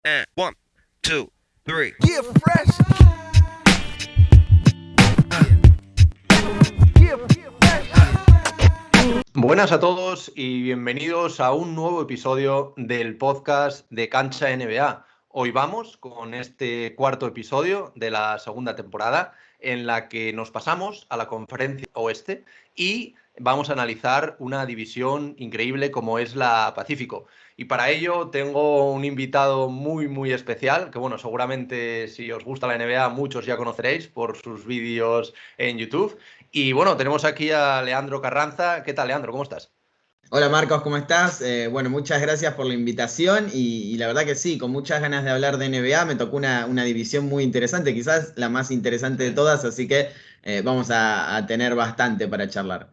And one, two, three. Yeah, fresh. Yeah, fresh. Buenas a todos y bienvenidos a un nuevo episodio del podcast de Cancha NBA. Hoy vamos con este cuarto episodio de la segunda temporada en la que nos pasamos a la Conferencia Oeste y vamos a analizar una división increíble como es la Pacífico. Y para ello tengo un invitado muy especial que, bueno, seguramente si os gusta la NBA muchos ya conoceréis por sus vídeos en YouTube. Y bueno, tenemos aquí a Leandro Carranza. ¿Qué tal, Leandro? ¿Cómo estás? Hola Marcos, ¿cómo estás? Bueno, muchas gracias por la invitación y la verdad que sí, con muchas ganas de hablar de NBA. Me tocó una división muy interesante, quizás la más interesante de todas, así que vamos a tener bastante para charlar.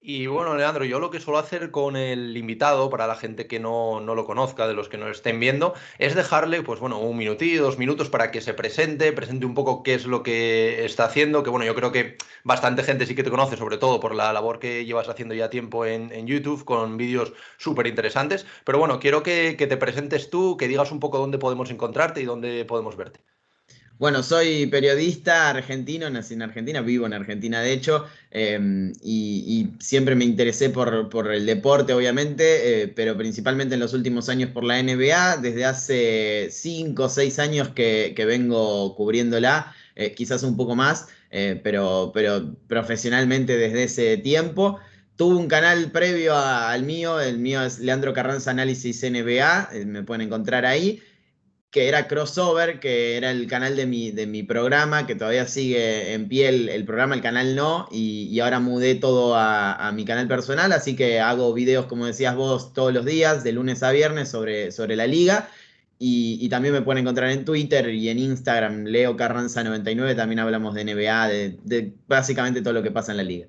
Y bueno, Leandro, yo lo que suelo hacer con el invitado, para la gente que no lo conozca, de los que nos estén viendo, es dejarle, pues bueno, un minutillo, 2 minutos para que se presente un poco qué es lo que está haciendo, que bueno, yo creo que bastante gente sí que te conoce, sobre todo por la labor que llevas haciendo ya tiempo en YouTube, con vídeos súper interesantes. Pero bueno, quiero que te presentes tú, que digas un poco dónde podemos encontrarte y dónde podemos verte. Bueno, soy periodista argentino, nací en Argentina, vivo en Argentina de hecho, y siempre me interesé por el deporte, obviamente, pero principalmente en los últimos años por la NBA. Desde hace 5 o 6 años que vengo cubriéndola, quizás un poco más, pero profesionalmente desde ese tiempo. Tuve un canal previo al mío, el mío es Leandro Carranza Análisis NBA, me pueden encontrar ahí, que era Crossover, que era el canal de mi programa, que todavía sigue en pie el programa, el canal no, y ahora mudé todo a mi canal personal, así que hago videos, como decías vos, todos los días, de lunes a viernes, sobre la liga, y también me pueden encontrar en Twitter y en Instagram, Leo Carranza99, también hablamos de NBA, de básicamente todo lo que pasa en la liga.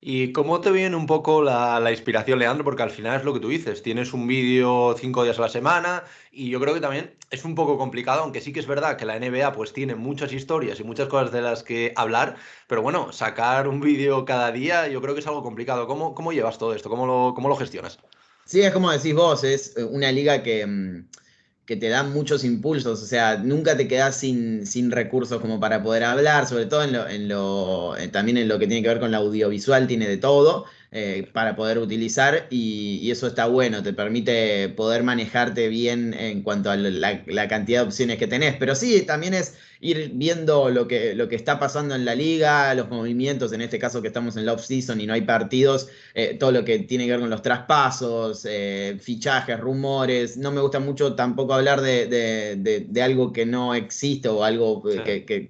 ¿Y cómo te viene un poco la inspiración, Leandro? Porque al final es lo que tú dices, tienes un vídeo 5 días a la semana y yo creo que también es un poco complicado, aunque sí que es verdad que la NBA pues tiene muchas historias y muchas cosas de las que hablar, pero bueno, sacar un vídeo cada día yo creo que es algo complicado. ¿Cómo llevas todo esto? ¿Cómo lo gestionas? Sí, es como decís vos, es una liga que te da muchos impulsos, o sea, nunca te quedás sin recursos como para poder hablar, sobre todo también en lo que tiene que ver con la audiovisual, tiene de todo para poder utilizar y eso está bueno, te permite poder manejarte bien en cuanto a la cantidad de opciones que tenés, pero sí, también es ir viendo lo que está pasando en la liga, los movimientos, en este caso que estamos en la off-season y no hay partidos, todo lo que tiene que ver con los traspasos, fichajes, rumores. No me gusta mucho tampoco hablar de algo que no existe o algo Sí.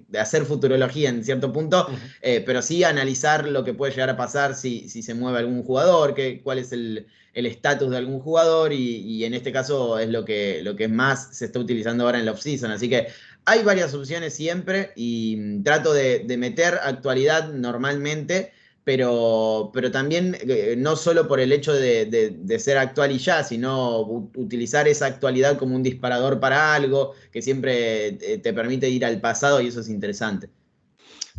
de hacer futurología en cierto punto, Ujú. pero sí analizar lo que puede llegar a pasar si se mueve algún jugador, cuál es el estatus de algún jugador y en este caso es lo que más se está utilizando ahora en la off-season. Así que hay varias opciones siempre y trato de meter actualidad normalmente, pero también no solo por el hecho de ser actual y ya, sino utilizar esa actualidad como un disparador para algo que siempre te permite ir al pasado y eso es interesante.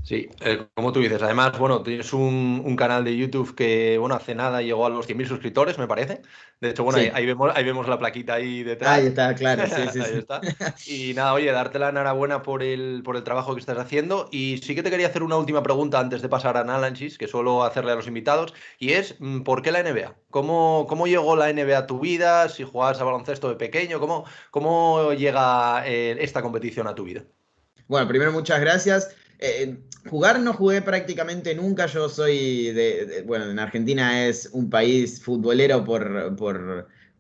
Sí, como tú dices, además, bueno, tienes un canal de YouTube que, bueno, hace nada llegó a los 100.000 suscriptores, me parece. De hecho, bueno, ahí, Sí, ahí vemos la plaquita ahí ahí detrás. está, claro, sí, sí, Ahí sí. está. Y nada, oye, darte la enhorabuena por el trabajo que estás haciendo. Y sí que te quería hacer una última pregunta antes de pasar a análisis, que suelo hacerle a los invitados, y es, ¿por qué la NBA? ¿Cómo llegó la NBA a tu vida? Si jugabas a baloncesto de pequeño, ¿cómo llega esta competición a tu vida? Bueno, primero muchas gracias. Jugar no jugué prácticamente nunca. Yo soy bueno, en Argentina es un país futbolero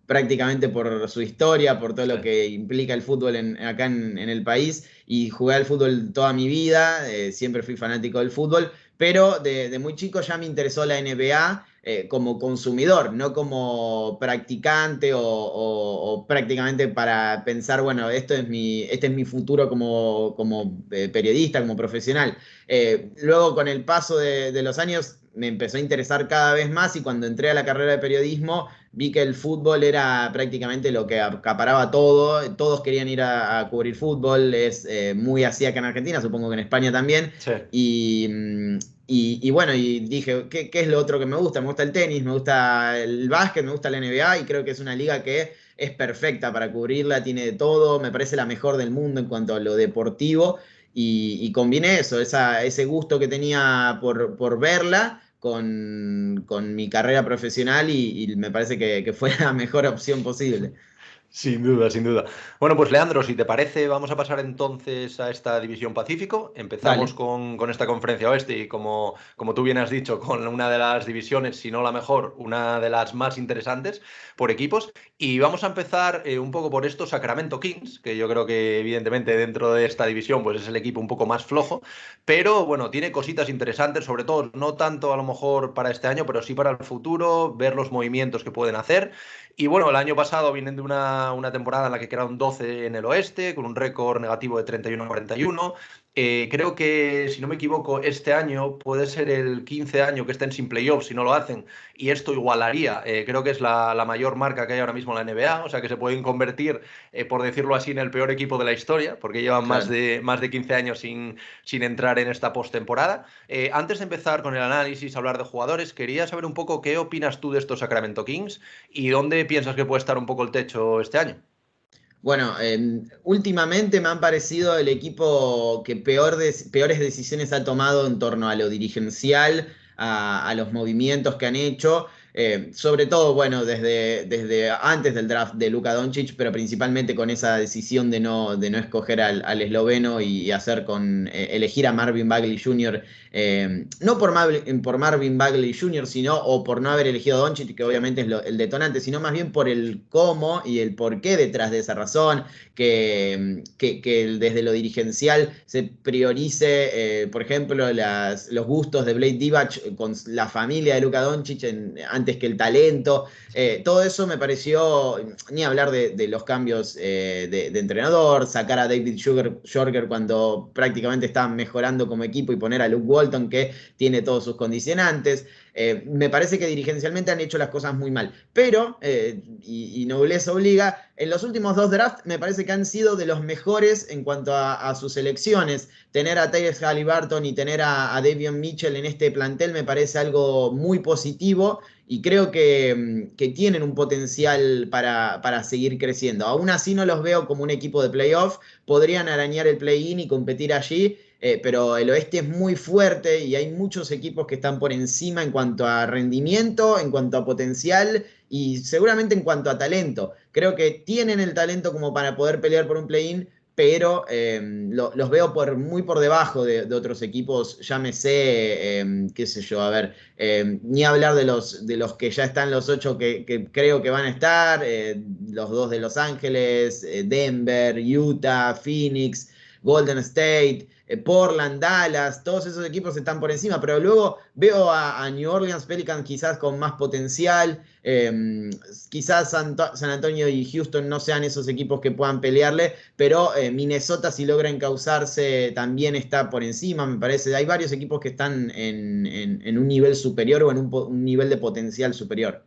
prácticamente por su historia, por todo Sí. lo que implica el fútbol acá en el país. Y jugué al fútbol toda mi vida, siempre fui fanático del fútbol, pero de muy chico ya me interesó la NBA. Como consumidor, no como practicante o prácticamente para pensar, bueno, este es mi futuro como periodista, como profesional. Luego, con el paso de los años, me empezó a interesar cada vez más y cuando entré a la carrera de periodismo, vi que el fútbol era prácticamente lo que acaparaba todo. Todos querían ir a cubrir fútbol, es muy así acá en Argentina, supongo que en España también. Sí. Y bueno, y dije, ¿qué es lo otro que me gusta? Me gusta el tenis, me gusta el básquet, me gusta la NBA y creo que es una liga que es perfecta para cubrirla, tiene de todo, me parece la mejor del mundo en cuanto a lo deportivo, y combiné eso, ese gusto que tenía por verla con mi carrera profesional y me parece que fue la mejor opción posible. Sin duda, sin duda. Bueno, pues Leandro, si te parece, vamos a pasar entonces a esta división Pacífico. Empezamos Dale. con esta conferencia oeste y como tú bien has dicho, con una de las divisiones, si no la mejor, una de las más interesantes por equipos. Y vamos a empezar un poco por estos Sacramento Kings, que yo creo que evidentemente dentro de esta división pues es el equipo un poco más flojo, pero bueno, tiene cositas interesantes, sobre todo no tanto a lo mejor para este año, pero sí para el futuro, ver los movimientos que pueden hacer. Y bueno, el año pasado vienen de una temporada en la que quedaron 12 en el oeste, con un récord negativo de 31-41. Creo que, si no me equivoco, este año puede ser el 15 año que estén sin playoffs si no lo hacen, y esto igualaría, creo que es la mayor marca que hay ahora mismo en la NBA, o sea que se pueden convertir, por decirlo así, en el peor equipo de la historia, porque llevan Claro. más de 15 años sin entrar en esta postemporada. Antes de empezar con el análisis, hablar de jugadores, quería saber un poco qué opinas tú de estos Sacramento Kings y dónde piensas que puede estar un poco el techo este año. Bueno, últimamente me han parecido el equipo que peores decisiones ha tomado en torno a lo dirigencial, a los movimientos que han hecho. Sobre todo, bueno, desde antes del draft de Luka Doncic, pero principalmente con esa decisión de no escoger al esloveno y hacer elegir a Marvin Bagley Jr. No por Marvin Bagley Jr., sino o por no haber elegido a Doncic, que obviamente es el detonante, sino más bien por el cómo y el por qué detrás de esa razón, que desde lo dirigencial se priorice, por ejemplo, los gustos de Blake Divac con la familia de Luka Doncic antes que el talento. Todo eso me pareció, ni hablar de los cambios de entrenador, sacar a David Jorger cuando prácticamente estaban mejorando como equipo y poner a Luke Walton, que tiene todos sus condicionantes. Me parece que dirigencialmente han hecho las cosas muy mal, pero, y nobleza obliga, en los últimos dos drafts me parece que han sido de los mejores en cuanto a sus elecciones. Tener a Tyrese Haliburton y tener a Davion Mitchell en este plantel me parece algo muy positivo y creo que tienen un potencial para seguir creciendo. Aún así no los veo como un equipo de playoff, podrían arañar el play-in y competir allí, pero el oeste es muy fuerte y hay muchos equipos que están por encima en cuanto a rendimiento, en cuanto a potencial y seguramente en cuanto a talento. Creo que tienen el talento como para poder pelear por un play-in, pero los veo muy por debajo de otros equipos, llámese, qué sé yo, a ver, ni hablar de los que ya están los 8 que creo que van a estar, los 2 de Los Ángeles, Denver, Utah, Phoenix, Golden State, Portland, Dallas, todos esos equipos están por encima, pero luego veo a New Orleans Pelicans quizás con más potencial, quizás San Antonio y Houston no sean esos equipos que puedan pelearle, pero Minnesota, si logra encauzarse, también está por encima, me parece. Hay varios equipos que están en un nivel superior o en un nivel de potencial superior.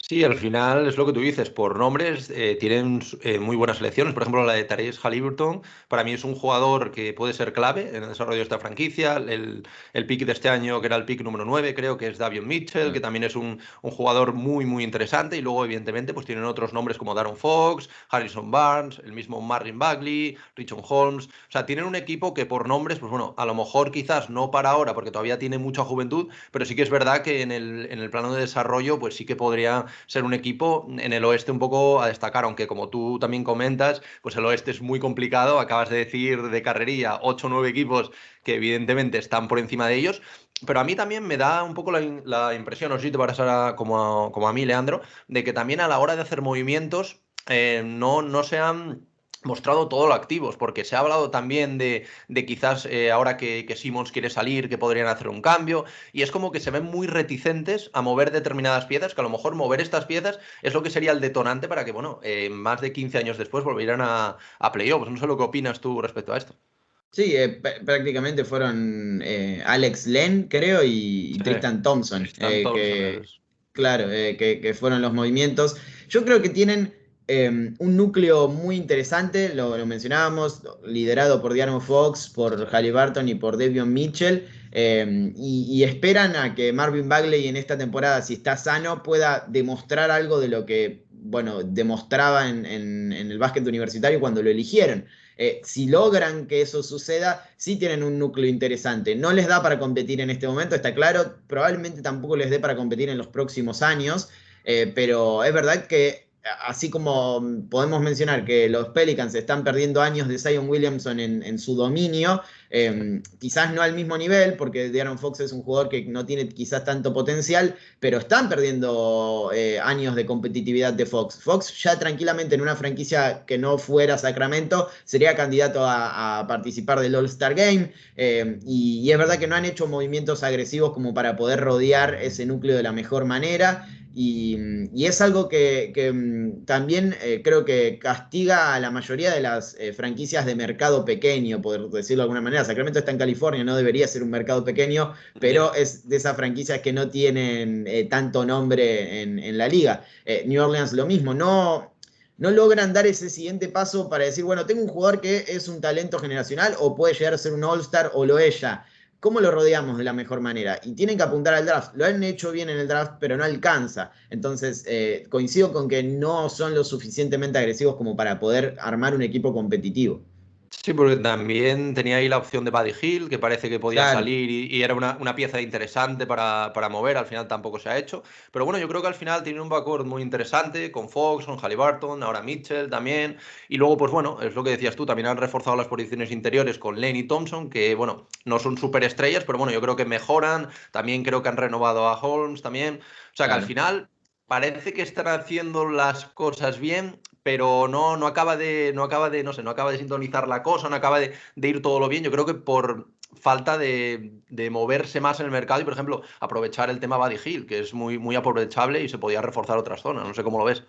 Sí, al final es lo que tú dices, por nombres tienen muy buenas selecciones. Por ejemplo, la de Tyrese Haliburton, para mí es un jugador que puede ser clave en el desarrollo de esta franquicia. El pick de este año, que era el pick número 9, creo que es Davion Mitchell, que también es un jugador muy, muy interesante. Y luego, evidentemente, pues tienen otros nombres como Darren Fox, Harrison Barnes, el mismo Marvin Bagley, Richon Holmes. O sea, tienen un equipo que por nombres, pues bueno, a lo mejor quizás no para ahora, porque todavía tiene mucha juventud, pero sí que es verdad que en el plano de desarrollo, pues sí que podría ser un equipo en el oeste un poco a destacar, aunque como tú también comentas, pues el oeste es muy complicado, acabas de decir de carrería 8 o 9 equipos que evidentemente están por encima de ellos, pero a mí también me da un poco la impresión, no sé si te pasará como a mí, Leandro, de que también a la hora de hacer movimientos no se han mostrado todo lo activos, porque se ha hablado también de quizás ahora que Simmons quiere salir, que podrían hacer un cambio, y es como que se ven muy reticentes a mover determinadas piezas, que a lo mejor mover estas piezas es lo que sería el detonante para que, bueno, más de 15 años después volvieran a playoffs. No sé lo que opinas tú respecto a esto. Sí, prácticamente fueron Alex Len, creo, y Sí, Tristan Thompson, Tristan Thompson es... claro, que fueron los movimientos. Yo creo que tienen un núcleo muy interesante, lo mencionábamos, liderado por De'Aaron Fox, por Haliburton y por Davion Mitchell, y esperan a que Marvin Bagley en esta temporada, si está sano, pueda demostrar algo de lo que bueno, demostraba en el básquet universitario cuando lo eligieron. Si logran que eso suceda, sí tienen un núcleo interesante. No les da para competir en este momento, está claro. Probablemente tampoco les dé para competir en los próximos años. Pero es verdad que, así como podemos mencionar que los Pelicans están perdiendo años de Zion Williamson en su dominio, quizás no al mismo nivel, porque De'Aaron Fox es un jugador que no tiene quizás tanto potencial, pero están perdiendo años de competitividad de Fox. Fox ya tranquilamente en una franquicia que no fuera Sacramento sería candidato a participar del All-Star Game, y es verdad que no han hecho movimientos agresivos como para poder rodear ese núcleo de la mejor manera. Y es algo que también creo que castiga a la mayoría de las franquicias de mercado pequeño, por decirlo de alguna manera. Sacramento está en California, no debería ser un mercado pequeño, pero es de esas franquicias que no tienen tanto nombre en la liga. New Orleans lo mismo, no logran dar ese siguiente paso para decir, bueno, tengo un jugador que es un talento generacional o puede llegar a ser un All-Star o lo es ya. ¿Cómo lo rodeamos de la mejor manera? Y tienen que apuntar al draft. Lo han hecho bien en el draft, pero no alcanza. Entonces, coincido con que no son lo suficientemente agresivos como para poder armar un equipo competitivo. Sí, porque también tenía ahí la opción de Buddy Hield, que parece que podía Claro. salir y era una pieza interesante para mover, al final tampoco se ha hecho. Pero bueno, yo creo que al final tiene un backcourt muy interesante, con Fox, con Haliburton, ahora Mitchell también. Y luego, pues bueno, es lo que decías tú, también han reforzado las posiciones interiores con Lane y Thompson, que bueno, no son superestrellas, pero bueno, yo creo que mejoran. También creo que han renovado a Holmes también. O sea que al Claro. final parece que están haciendo las cosas bien, pero no acaba de, no sé, no acaba de sintonizar la cosa, no acaba de ir todo lo bien. Yo creo que por falta de moverse más en el mercado y, por ejemplo, aprovechar el tema Buddy Hield, que es muy aprovechable y se podía reforzar otras zonas. No sé cómo lo ves.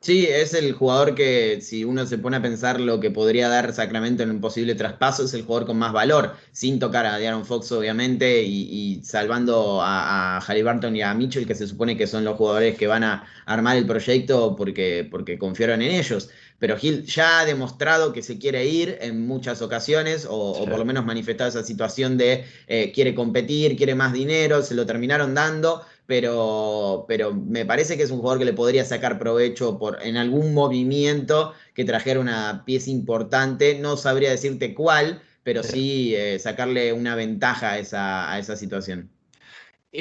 Sí, es el jugador que, si uno se pone a pensar lo que podría dar Sacramento en un posible traspaso, es el jugador con más valor, sin tocar a De'Aaron Fox, obviamente, y salvando a Haliburton y a Mitchell, que se supone que son los jugadores que van a armar el proyecto porque confiaron en ellos. Pero Hill ya ha demostrado que se quiere ir en muchas ocasiones, o Sí. por lo menos manifestado esa situación de quiere competir, quiere más dinero, se lo terminaron dando. Pero me parece que es un jugador que le podría sacar provecho en algún movimiento que trajera una pieza importante. No sabría decirte cuál, pero sí sacarle una ventaja a esa situación.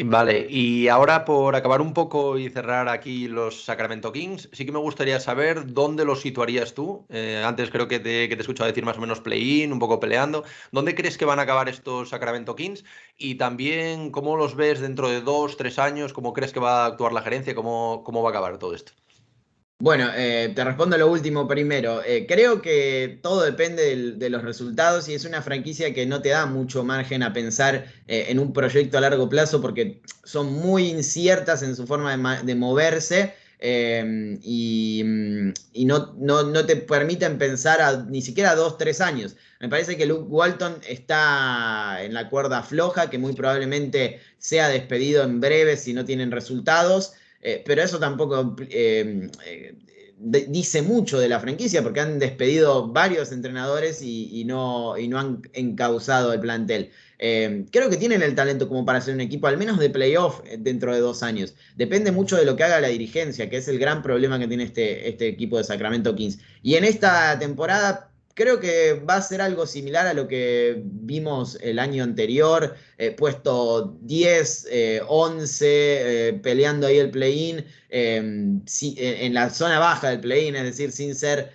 Vale, y ahora por acabar un poco y cerrar aquí los Sacramento Kings, sí que me gustaría saber dónde los situarías tú. Antes creo que te he escuchado decir más o menos play-in, un poco peleando. ¿Dónde crees que van a acabar estos Sacramento Kings? Y también, ¿cómo los ves dentro de 2, 3 años? ¿Cómo crees que va a actuar la gerencia? ¿Cómo va a acabar todo esto? Bueno, te respondo lo último primero. Creo que todo depende de los resultados y es una franquicia que no te da mucho margen a pensar en un proyecto a largo plazo porque son muy inciertas en su forma de moverse, y no te permiten pensar ni siquiera a 2, 3 años. Me parece que Luke Walton está en la cuerda floja, que muy probablemente sea despedido en breve si no tienen resultados. Pero eso tampoco dice mucho de la franquicia porque han despedido varios entrenadores y no han encauzado el plantel. Creo que tienen el talento como para ser un equipo al menos de playoff dentro de 2 años. Depende mucho de lo que haga la dirigencia, que es el gran problema que tiene este equipo de Sacramento Kings. Y en esta temporada creo que va a ser algo similar a lo que vimos el año anterior, puesto 10, 11, peleando ahí el play-in, en la zona baja del play-in, es decir, sin ser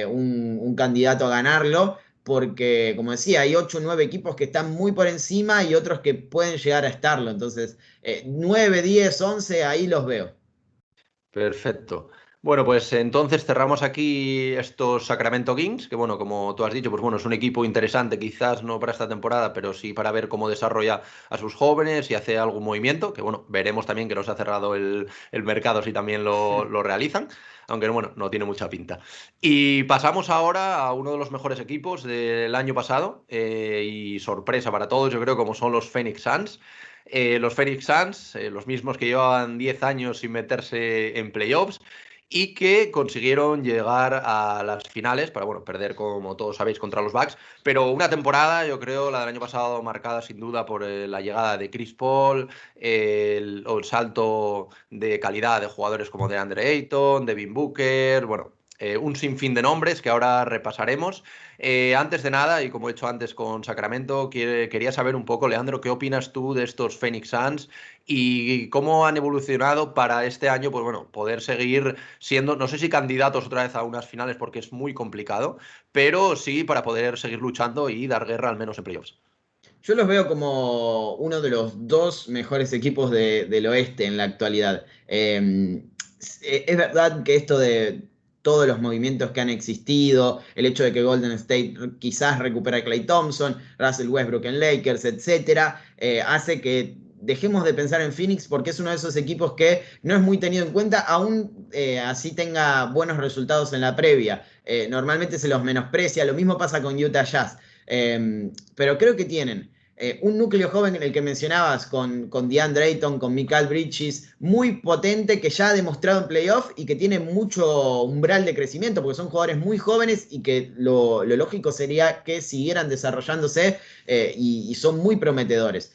un candidato a ganarlo, porque, como decía, hay 8 o 9 equipos que están muy por encima y otros que pueden llegar a estarlo. Entonces, 9, 10, 11, ahí los veo. Perfecto. Bueno, pues entonces cerramos aquí estos Sacramento Kings, que bueno, como tú has dicho, pues bueno, es un equipo interesante, quizás no para esta temporada, pero sí para ver cómo desarrolla a sus jóvenes y hace algún movimiento, que bueno, veremos también que no se ha cerrado el mercado si también lo realizan, aunque bueno, no tiene mucha pinta. Y pasamos ahora a uno de los mejores equipos del año pasado, y sorpresa para todos, yo creo, como son los Phoenix Suns. Los Phoenix Suns, los mismos que llevaban 10 años sin meterse en playoffs. y que consiguieron llegar a las finales para, bueno, perder, como todos sabéis, contra los Bucks. Pero una temporada, yo creo, la del año pasado, marcada sin duda por la llegada de Chris Paul, o el salto de calidad de jugadores como DeAndre Ayton, Devin Booker, bueno, un sinfín de nombres que ahora repasaremos. Antes de nada, y como he hecho antes con Sacramento, quería saber un poco, Leandro, ¿qué opinas tú de estos Phoenix Suns y cómo han evolucionado para este año, pues bueno, poder seguir siendo, no sé si candidatos otra vez a unas finales porque es muy complicado, pero sí para poder seguir luchando y dar guerra al menos en playoffs? Yo los veo como uno de los dos mejores equipos del oeste en la actualidad. Es verdad que esto de todos los movimientos que han existido, el hecho de que Golden State quizás recupera a Klay Thompson, Russell Westbrook en Lakers, etcétera, hace que dejemos de pensar en Phoenix porque es uno de esos equipos que no es muy tenido en cuenta, aún así tenga buenos resultados en la previa. Normalmente se los menosprecia, lo mismo pasa con Utah Jazz. Pero creo que tienen un núcleo joven en el que mencionabas con DeAndre Ayton, con Mikal Bridges, muy potente, que ya ha demostrado en playoff y que tiene mucho umbral de crecimiento, porque son jugadores muy jóvenes y que lo lógico sería que siguieran desarrollándose y son muy prometedores.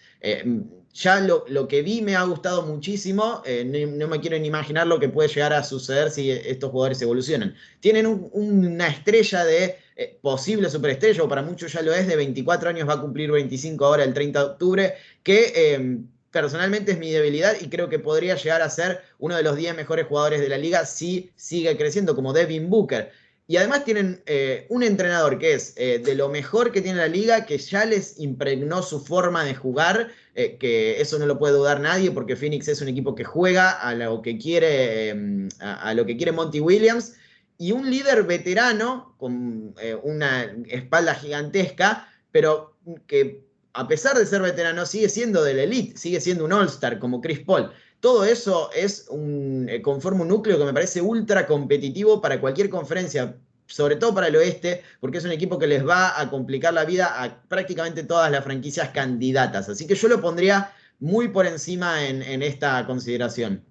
Ya lo que vi me ha gustado muchísimo, no me quiero ni imaginar lo que puede llegar a suceder si estos jugadores evolucionan. Tienen una estrella de posible superestrella, o para muchos ya lo es, de 24 años, va a cumplir 25 ahora el 30 de octubre, que personalmente es mi debilidad y creo que podría llegar a ser uno de los 10 mejores jugadores de la liga si sigue creciendo, como Devin Booker. Y además tienen un entrenador que es de lo mejor que tiene la liga, que ya les impregnó su forma de jugar, que eso no lo puede dudar nadie, porque Phoenix es un equipo que juega a lo que quiere, a lo que quiere Monty Williams, y un líder veterano con una espalda gigantesca, pero que a pesar de ser veterano sigue siendo de la elite, sigue siendo un all-star como Chris Paul. Todo eso conforma un núcleo que me parece ultra competitivo para cualquier conferencia, sobre todo para el oeste, porque es un equipo que les va a complicar la vida a prácticamente todas las franquicias candidatas. Así que yo lo pondría muy por encima en esta consideración.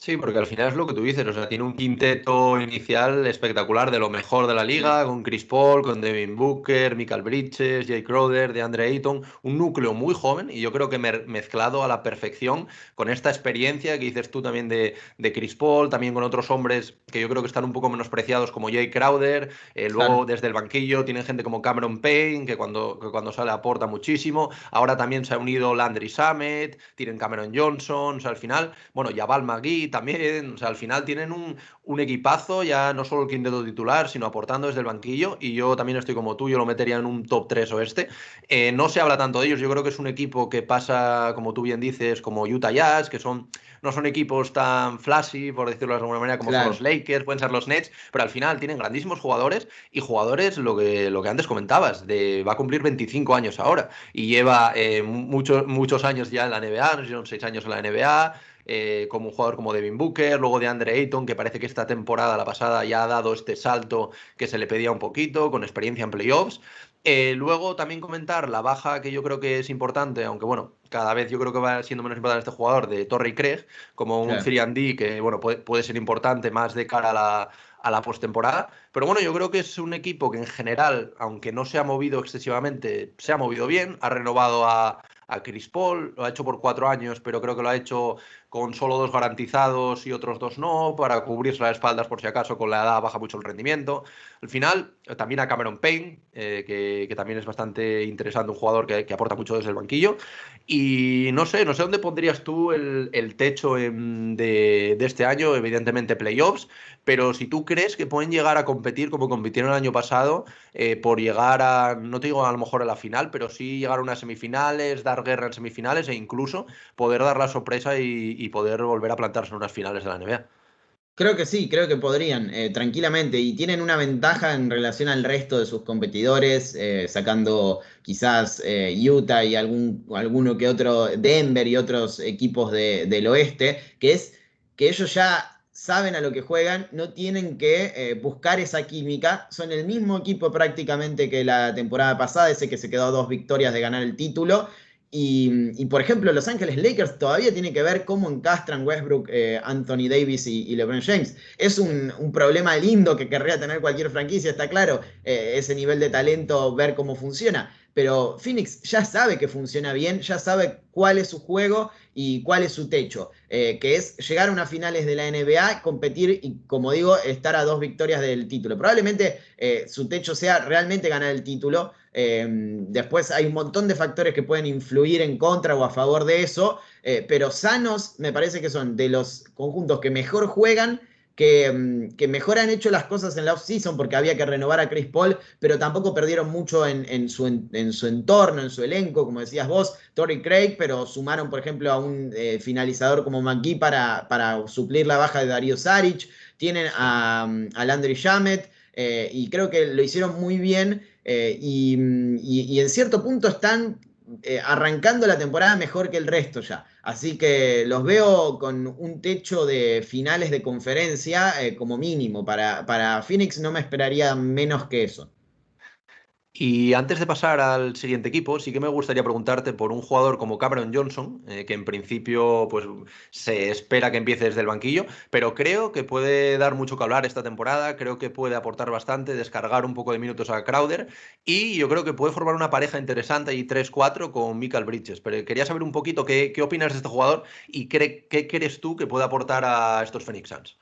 Sí, porque al final es lo que tú dices, o sea, tiene un quinteto inicial espectacular de lo mejor de la liga, con Chris Paul, con Devin Booker, Mikal Bridges, Jay Crowder, DeAndre Ayton, un núcleo muy joven y yo creo que mezclado a la perfección con esta experiencia que dices tú también de Chris Paul, también con otros hombres que yo creo que están un poco menospreciados como Jay Crowder, luego Claro. desde el banquillo tienen gente como Cameron Payne, que cuando sale aporta muchísimo, ahora también se ha unido Landry Shamet, tienen Cameron Johnson, o sea, al final, bueno, Jabal Magui también, o sea, al final tienen un equipazo, ya no solo el quinteto titular, sino aportando desde el banquillo, y yo también estoy como tú, yo lo metería en un top 3 oeste. No se habla tanto de ellos, yo creo que es un equipo que pasa, como tú bien dices, como Utah Jazz, que no son equipos tan flashy, por decirlo de alguna manera, como son los Claro. Lakers, pueden ser los Nets, pero al final tienen grandísimos jugadores y jugadores, lo que antes comentabas, va a cumplir 25 años ahora y lleva muchos años ya en la NBA, no sé si son 6 años en la NBA, como un jugador como Devin Booker, luego de Andre Ayton, que parece que esta temporada, la pasada, ya ha dado este salto que se le pedía un poquito, con experiencia en playoffs. Luego también comentar la baja que yo creo que es importante, aunque bueno, cada vez yo creo que va siendo menos importante este jugador, de Torrey Craig, como un Claro. 3&D que bueno, puede ser importante más de cara a la postemporada. Pero bueno, yo creo que es un equipo que en general, aunque no se ha movido excesivamente, se ha movido bien, ha renovado a Chris Paul, lo ha hecho por 4 años, pero creo que lo ha hecho con solo 2 garantizados y otros 2 no, para cubrirse las espaldas por si acaso con la edad baja mucho el rendimiento. Al final, también a Cameron Payne, que también es bastante interesante, un jugador que aporta mucho desde el banquillo. Y no sé dónde pondrías tú el techo de este año, evidentemente playoffs, pero si tú crees que pueden llegar a competir como compitieron el año pasado, por llegar a, no te digo a lo mejor a la final, pero sí llegar a unas semifinales, dar guerra en semifinales e incluso poder dar la sorpresa y poder volver a plantarse en unas finales de la NBA. Creo que sí, creo que podrían, tranquilamente, y tienen una ventaja en relación al resto de sus competidores, sacando quizás Utah y alguno que otro, Denver y otros equipos del oeste, que es que ellos ya saben a lo que juegan, no tienen que buscar esa química, son el mismo equipo prácticamente que la temporada pasada, ese que se quedó a 2 victorias de ganar el título, Y, por ejemplo, Los Ángeles Lakers todavía tiene que ver cómo encastran Westbrook, Anthony Davis y LeBron James. Es un problema lindo que querría tener cualquier franquicia, está claro, ese nivel de talento, ver cómo funciona. Pero Phoenix ya sabe que funciona bien, ya sabe cuál es su juego y cuál es su techo, que es llegar a unas finales de la NBA, competir y, como digo, estar a 2 victorias del título. Probablemente su techo sea realmente ganar el título. Después hay un montón de factores que pueden influir en contra o a favor de eso, pero sanos me parece que son de los conjuntos que mejor juegan, que mejor han hecho las cosas en la off-season porque había que renovar a Chris Paul, pero tampoco perdieron mucho en su entorno, en su elenco, como decías vos, Torrey Craig, pero sumaron, por ejemplo, a un finalizador como McGee para suplir la baja de Dario Saric, tienen a Landry Shamet, y creo que lo hicieron muy bien, y en cierto punto están arrancando la temporada mejor que el resto ya. Así que los veo con un techo de finales de conferencia como mínimo. Para Phoenix no me esperaría menos que eso. Y antes de pasar al siguiente equipo, sí que me gustaría preguntarte por un jugador como Cameron Johnson, que en principio pues, se espera que empiece desde el banquillo, pero creo que puede dar mucho que hablar esta temporada, creo que puede aportar bastante, descargar un poco de minutos a Crowder, y yo creo que puede formar una pareja interesante y 3-4 con Michael Bridges. Pero quería saber un poquito qué opinas de este jugador y qué crees tú que puede aportar a estos Phoenix Suns.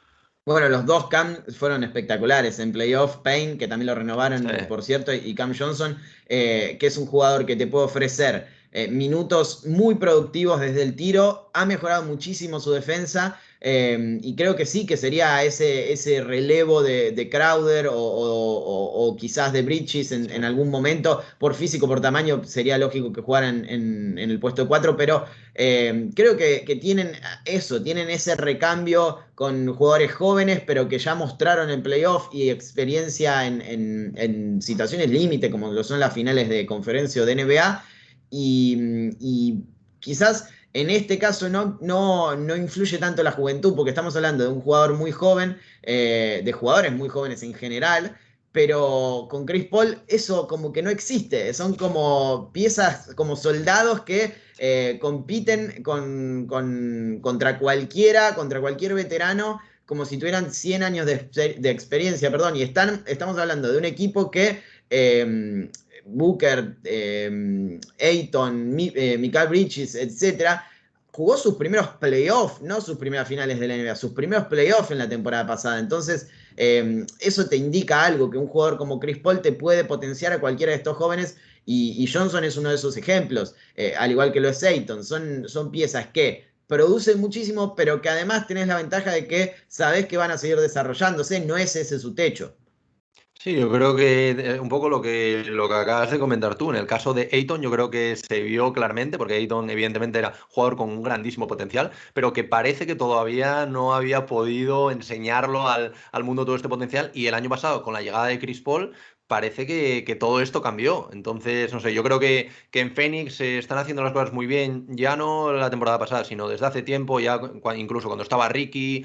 Bueno, los dos Cam fueron espectaculares en playoff. Payne, que también lo Sí. renovaron, por cierto, y Cam Johnson, que es un jugador que te puede ofrecer minutos muy productivos desde el tiro. Ha mejorado muchísimo su defensa, y creo que sí, que sería ese relevo de Crowder o quizás de Bridges en algún momento. Por físico, por tamaño, sería lógico que jugaran en el puesto 4, pero creo que tienen eso, tienen ese recambio con jugadores jóvenes, pero que ya mostraron en playoff y experiencia en situaciones límite, como lo son las finales de conferencia o de NBA. Y quizás en este caso no influye tanto la juventud, porque estamos hablando de un jugador muy joven, de jugadores muy jóvenes en general. Pero con Chris Paul eso como que no existe, son como piezas, como soldados que compiten contra cualquiera, contra cualquier veterano, como si tuvieran 100 años de experiencia, perdón, y estamos hablando de un equipo que Booker, Ayton, Mikal Bridges, etcétera, jugó sus primeros playoffs, no sus primeras finales de la NBA, sus primeros playoffs en la temporada pasada. Entonces, eso te indica algo, que un jugador como Chris Paul te puede potenciar a cualquiera de estos jóvenes, y Johnson es uno de esos ejemplos, al igual que lo es Ayton. Son piezas que producen muchísimo, pero que además tenés la ventaja de que sabés que van a seguir desarrollándose, no es ese su techo. Sí, yo creo que un poco lo que acabas de comentar tú. En el caso de Ayton, yo creo que se vio claramente, porque Ayton evidentemente era jugador con un grandísimo potencial, pero que parece que todavía no había podido enseñarlo al mundo todo este potencial. Y el año pasado, con la llegada de Chris Paul, parece que todo esto cambió. Entonces, no sé, yo creo que en Phoenix se están haciendo las cosas muy bien, ya no la temporada pasada, sino desde hace tiempo, ya incluso cuando estaba Ricky,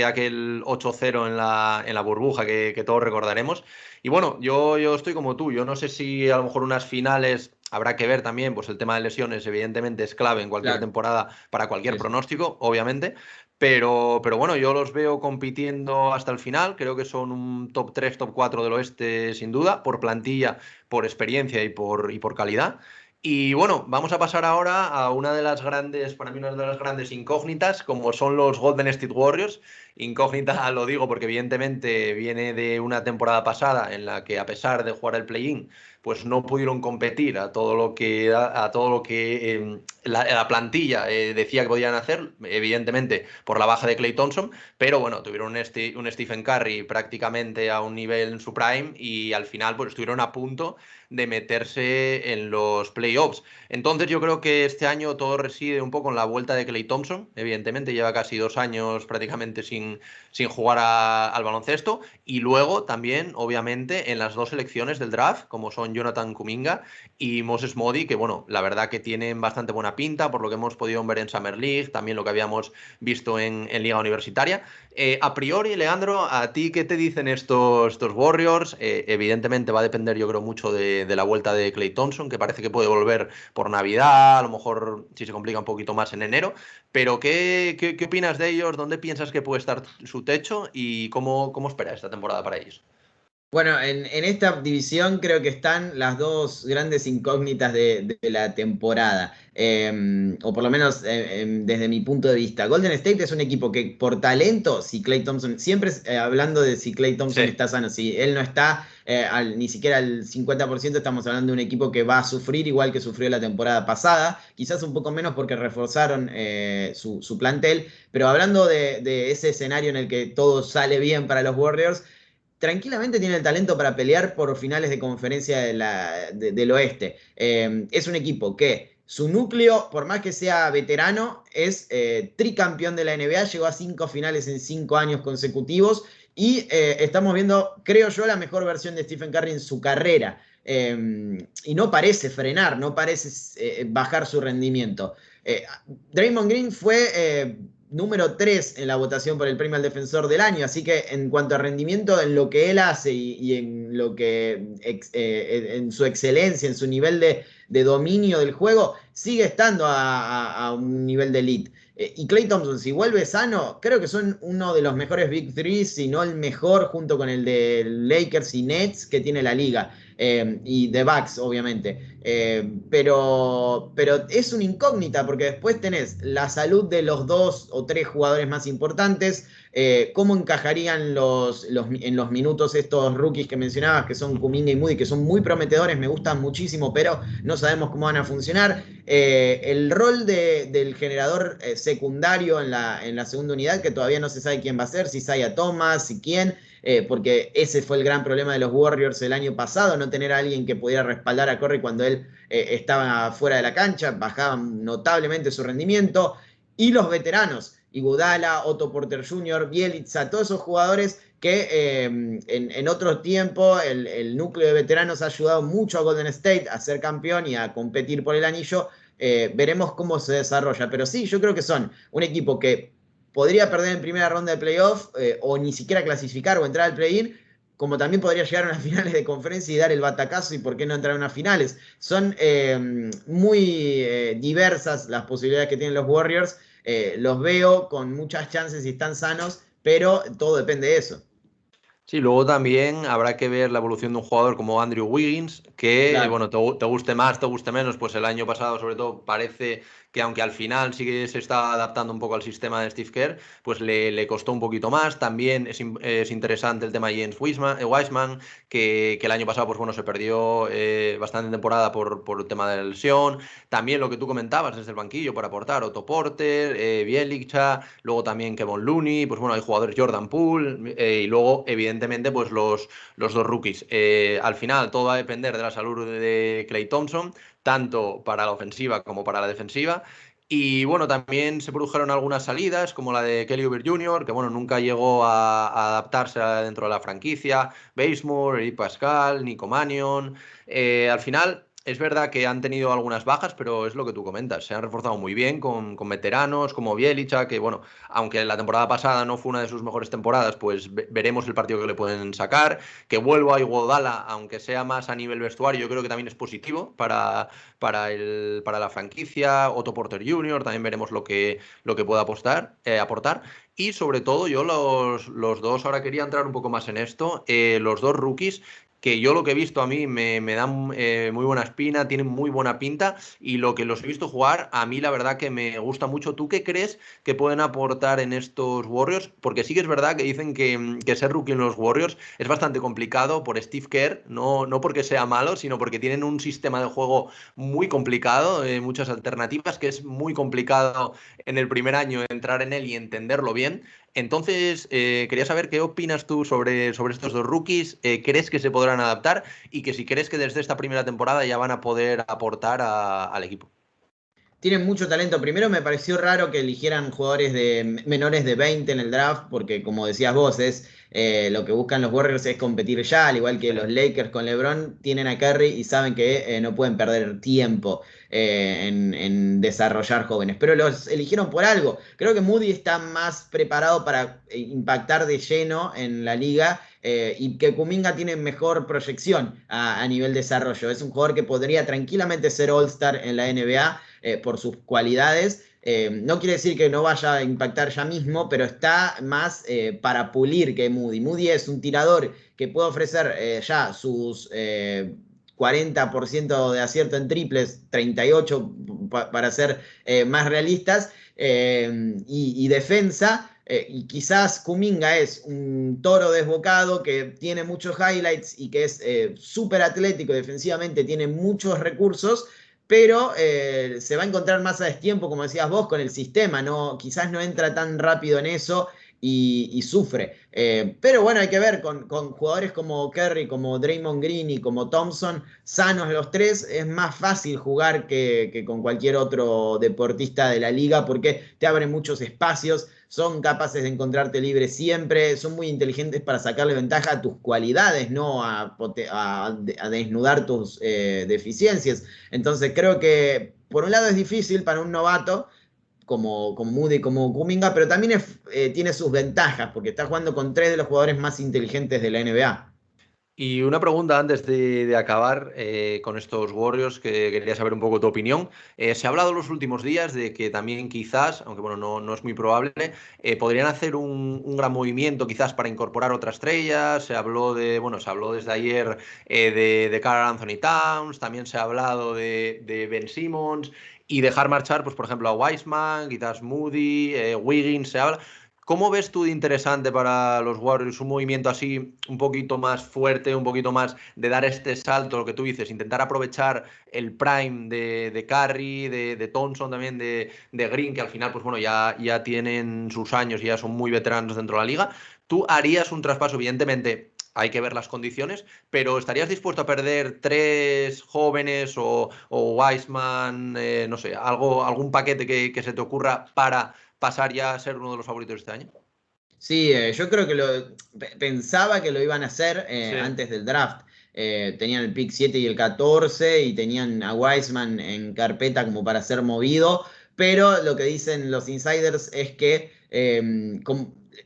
aquel 8-0 en la burbuja que todos recordaremos. Y bueno, yo estoy como tú, yo no sé si a lo mejor unas finales habrá que ver también, pues el tema de lesiones evidentemente es clave en cualquier Claro, temporada para cualquier sí, sí. pronóstico, obviamente, pero bueno, yo los veo compitiendo hasta el final, creo que son un top 3 top 4 del oeste sin duda, por plantilla, por experiencia y por calidad. Y bueno, vamos a pasar ahora a una de las grandes, para mí una de las grandes incógnitas, como son los Golden State Warriors. Incógnita lo digo porque evidentemente viene de una temporada pasada en la que a pesar de jugar el play-in, pues no pudieron competir a todo lo que la plantilla decía que podían hacer, evidentemente por la baja de Klay Thompson, pero bueno, tuvieron un Stephen Curry prácticamente a un nivel en su prime y al final pues estuvieron a punto de meterse en los playoffs. Entonces yo creo que este año todo reside un poco en la vuelta de Klay Thompson. Evidentemente lleva casi 2 años prácticamente sin jugar al baloncesto. Y luego también, obviamente, en las dos selecciones del draft, como son Jonathan Kuminga y Moses Moody, que bueno, la verdad que tienen bastante buena pinta, por lo que hemos podido ver en Summer League, también lo que habíamos visto en Liga Universitaria. A priori, Leandro, ¿a ti qué te dicen estos Warriors? Evidentemente va a depender, yo creo, mucho de la vuelta de Klay Thompson, que parece que puede volver por Navidad, a lo mejor si se complica un poquito más en enero. Pero ¿qué opinas de ellos? ¿Dónde piensas que puede estar su techo? ¿Y cómo esperas esta temporada para ellos? Bueno, en esta división creo que están las dos grandes incógnitas de la temporada, o por lo menos desde mi punto de vista. Golden State es un equipo que por talento, si Klay Thompson, siempre hablando de si Klay Thompson Sí. está sano, si él no está ni siquiera al 50%, estamos hablando de un equipo que va a sufrir igual que sufrió la temporada pasada, quizás un poco menos porque reforzaron su plantel, pero hablando de ese escenario en el que todo sale bien para los Warriors, tranquilamente tiene el talento para pelear por finales de conferencia del oeste. Es un equipo que su núcleo, por más que sea veterano, es tricampeón de la NBA, llegó a 5 finales en 5 años consecutivos y estamos viendo, creo yo, la mejor versión de Stephen Curry en su carrera. Y no parece frenar, no parece bajar su rendimiento. Draymond Green fue número 3 en la votación por el premio al defensor del año, así que en cuanto a rendimiento, en lo que él hace y en lo que en su excelencia, en su nivel de dominio del juego, sigue estando a un nivel de elite. Y Klay Thompson, si vuelve sano, creo que son uno de los mejores Big Threes, si no el mejor, junto con el de Lakers y Nets que tiene la liga. Y The Bucks, obviamente. Pero es una incógnita porque después tenés la salud de los 2 o 3 jugadores más importantes, cómo encajarían en los minutos estos rookies que mencionabas, que son Kuminga y Moody, que son muy prometedores, me gustan muchísimo, pero no sabemos cómo van a funcionar. El rol del generador secundario en la segunda unidad, que todavía no se sabe quién va a ser, si Isaiah Thomas, si quién. Porque ese fue el gran problema de los Warriors el año pasado, no tener a alguien que pudiera respaldar a Curry cuando él estaba fuera de la cancha, bajaban notablemente su rendimiento. Y los veteranos, Iguodala, Otto Porter Jr., Bjelica, todos esos jugadores que en otro tiempo el núcleo de veteranos ha ayudado mucho a Golden State a ser campeón y a competir por el anillo. Veremos cómo se desarrolla, pero sí, yo creo que son un equipo que podría perder en primera ronda de playoff o ni siquiera clasificar o entrar al play-in, como también podría llegar a unas finales de conferencia y dar el batacazo y por qué no entrar a unas finales. Son muy diversas las posibilidades que tienen los Warriors. Los veo con muchas chances si están sanos, pero todo depende de eso. Sí, luego también habrá que ver la evolución de un jugador como Andrew Wiggins, que, Claro. bueno, te guste más, te guste menos, pues el año pasado sobre todo parece que aunque al final sí que se está adaptando un poco al sistema de Steve Kerr, pues le costó un poquito más. También es interesante el tema de James Wiseman, que el año pasado, pues bueno, se perdió bastante temporada por el tema de la lesión. También lo que tú comentabas desde el banquillo para aportar, Otto Porter, Bjelica, luego también Kevon Looney, pues bueno, hay jugadores Jordan Poole, y luego evidentemente pues los dos rookies. Al final todo va a depender de la salud de Klay Thompson, tanto para la ofensiva como para la defensiva. Y bueno, también se produjeron algunas salidas, como la de Kelly Oubre Jr., que bueno, nunca llegó a adaptarse dentro de la franquicia. Bazemore, Eric Pascal, Nico Mannion. Al final, es verdad que han tenido algunas bajas, pero es lo que tú comentas. Se han reforzado muy bien con veteranos como Bjelica, que bueno, aunque la temporada pasada no fue una de sus mejores temporadas, pues veremos el partido que le pueden sacar. Que vuelva a Iguodala, aunque sea más a nivel vestuario, yo creo que también es positivo para la franquicia. Otto Porter Jr., también veremos lo que pueda aportar. Y sobre todo, yo los dos, ahora quería entrar un poco más en esto, los dos rookies, que yo lo que he visto a mí me dan muy buena espina, tienen muy buena pinta, y lo que los he visto jugar, a mí la verdad que me gusta mucho. ¿Tú qué crees que pueden aportar en estos Warriors? Porque sí que es verdad que dicen que ser rookie en los Warriors es bastante complicado por Steve Kerr, no porque sea malo, sino porque tienen un sistema de juego muy complicado, muchas alternativas, que es muy complicado en el primer año entrar en él y entenderlo bien. Entonces, quería saber qué opinas tú sobre estos dos rookies. ¿Crees que se podrán adaptar? Y que si crees que desde esta primera temporada ya van a poder aportar al equipo. tienen mucho talento. Primero me pareció raro que eligieran jugadores menores de 20 en el draft, porque como decías vos, lo que buscan los Warriors es competir ya, al igual que los Lakers con LeBron, tienen a Curry y saben que no pueden perder tiempo en desarrollar jóvenes. Pero los eligieron por algo. Creo que Moody está más preparado para impactar de lleno en la liga. Y que Kuminga tiene mejor proyección a nivel desarrollo. Es un jugador que podría tranquilamente ser All-Star en la NBA por sus cualidades. No quiere decir que no vaya a impactar ya mismo, pero está más para pulir que Moody. Moody es un tirador que puede ofrecer ya sus 40% de acierto en triples, 38% para ser más realistas, y defensa. Y quizás Kuminga es un toro desbocado que tiene muchos highlights y que es súper atlético defensivamente, tiene muchos recursos, pero se va a encontrar más a destiempo, como decías vos, con el sistema. Quizás no entra tan rápido en eso y sufre. Pero bueno, hay que ver con jugadores como Curry, como Draymond Green y como Thompson, sanos los tres, es más fácil jugar que con cualquier otro deportista de la liga porque te abren muchos espacios. Son capaces de encontrarte libre siempre, son muy inteligentes para sacarle ventaja a tus cualidades, no a desnudar tus deficiencias. Entonces creo que por un lado es difícil para un novato como Moody, como Kuminga, pero también tiene sus ventajas porque está jugando con tres de los jugadores más inteligentes de la NBA. Y una pregunta antes de acabar con estos Warriors, que quería saber un poco tu opinión. Se ha hablado en los últimos días de que también quizás, aunque bueno, no es muy probable, podrían hacer un gran movimiento quizás para incorporar otra estrella. Se habló desde ayer de Karl Anthony Towns, también se ha hablado de Ben Simmons y dejar marchar, pues por ejemplo, a Wiseman, quizás Moody, Wiggins, se habla. ¿Cómo ves tú de interesante para los Warriors un movimiento así un poquito más fuerte, un poquito más de dar este salto, lo que tú dices, intentar aprovechar el prime de Curry, de Thompson también, de Green, que al final pues bueno, ya tienen sus años y ya son muy veteranos dentro de la liga? ¿Tú harías un traspaso? Evidentemente hay que ver las condiciones, pero ¿estarías dispuesto a perder tres jóvenes o Wiseman, no sé, algún paquete que se te ocurra para pasar ya a ser uno de los favoritos este año? Sí, yo creo que pensaba que lo iban a hacer Sí. antes del draft. Tenían el pick 7 y el 14 y tenían a Wiseman en carpeta como para ser movido, pero lo que dicen los insiders es que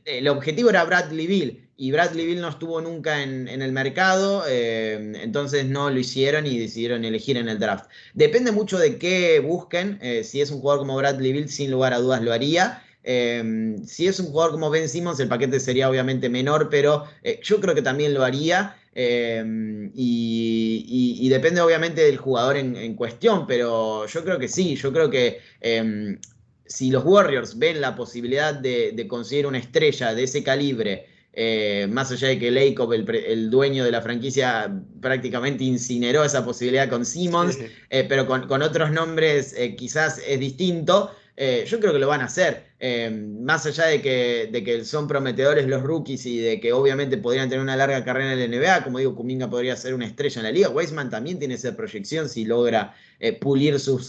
el objetivo era Bradley Beal y Bradley Beal no estuvo nunca en el mercado, entonces no lo hicieron y decidieron elegir en el draft. Depende mucho de qué busquen. Si es un jugador como Bradley Beal, sin lugar a dudas lo haría. Si es un jugador como Ben Simmons, el paquete sería obviamente menor, pero yo creo que también lo haría. Y depende obviamente del jugador en cuestión, pero yo creo que sí, yo creo que si los Warriors ven la posibilidad de conseguir una estrella de ese calibre, más allá de que Lacob, el dueño de la franquicia, prácticamente incineró esa posibilidad con Simmons, Sí. pero con otros nombres quizás es distinto. Yo creo que lo van a hacer. Más allá de que son prometedores los rookies y de que obviamente podrían tener una larga carrera en la NBA, como digo, Kuminga podría ser una estrella en la liga. Wiseman también tiene esa proyección si logra pulir su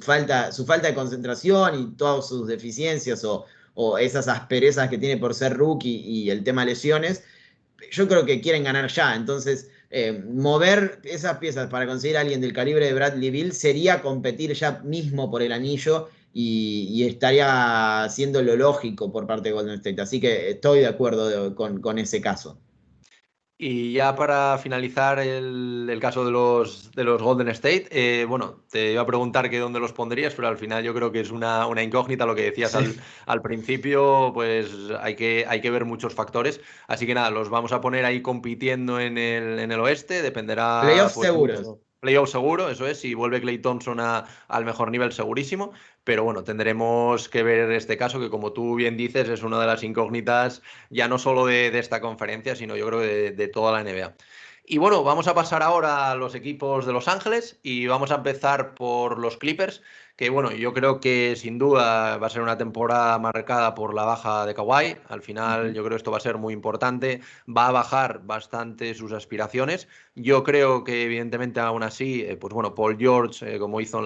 falta de concentración y todas sus deficiencias o esas asperezas que tiene por ser rookie y el tema lesiones. Yo creo que quieren ganar ya, entonces mover esas piezas para conseguir a alguien del calibre de Bradley Beal sería competir ya mismo por el anillo y estaría siendo lo lógico por parte de Golden State, así que estoy de acuerdo con ese caso. Y ya para finalizar el caso de los Golden State, bueno, te iba a preguntar que dónde los pondrías, pero al final yo creo que es una incógnita lo que decías Sí. al principio, pues hay que ver muchos factores. Así que nada, los vamos a poner ahí compitiendo en el oeste, dependerá Playoffs pues seguros. mucho. Playoff seguro, eso es, si vuelve Klay Thompson al mejor nivel segurísimo, pero bueno, tendremos que ver este caso que como tú bien dices es una de las incógnitas ya no solo de esta conferencia, sino yo creo de toda la NBA. Y bueno, vamos a pasar ahora a los equipos de Los Ángeles y vamos a empezar por los Clippers, que bueno, yo creo que sin duda va a ser una temporada marcada por la baja de Kawhi. Al final yo creo que esto va a ser muy importante, va a bajar bastante sus aspiraciones. Yo creo que evidentemente aún así, pues bueno, Paul George, como hizo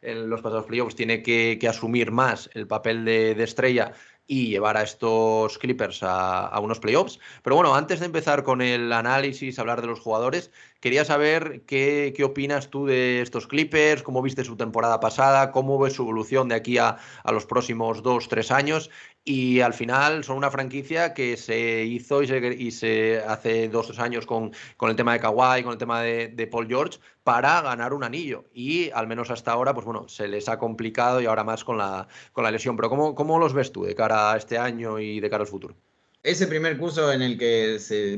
en los pasados playoffs, tiene que asumir más el papel de estrella y llevar a estos Clippers a unos playoffs. Pero bueno, antes de empezar con el análisis, hablar de los jugadores, quería saber qué opinas tú de estos Clippers, cómo viste su temporada pasada, cómo ves su evolución de aquí a los próximos 2, 3 años. Y al final son una franquicia que se hizo y se hace 2, 3 años con el tema de Kawhi, con el tema de Paul George, para ganar un anillo. Y al menos hasta ahora, pues bueno, se les ha complicado y ahora más con la lesión. Pero ¿cómo los ves tú de cara a este año y de cara al futuro? Ese primer curso en el que se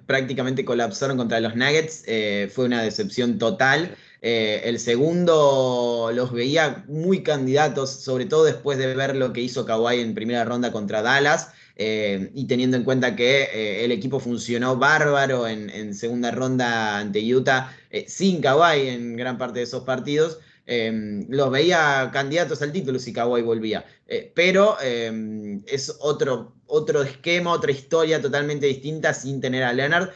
prácticamente colapsaron contra los Nuggets fue una decepción total. El segundo los veía muy candidatos, sobre todo después de ver lo que hizo Kawhi en primera ronda contra Dallas, y teniendo en cuenta que el equipo funcionó bárbaro en segunda ronda ante Utah, sin Kawhi en gran parte de esos partidos. Los veía candidatos al título si Kawhi volvía. Pero es otro esquema, otra historia totalmente distinta sin tener a Leonard,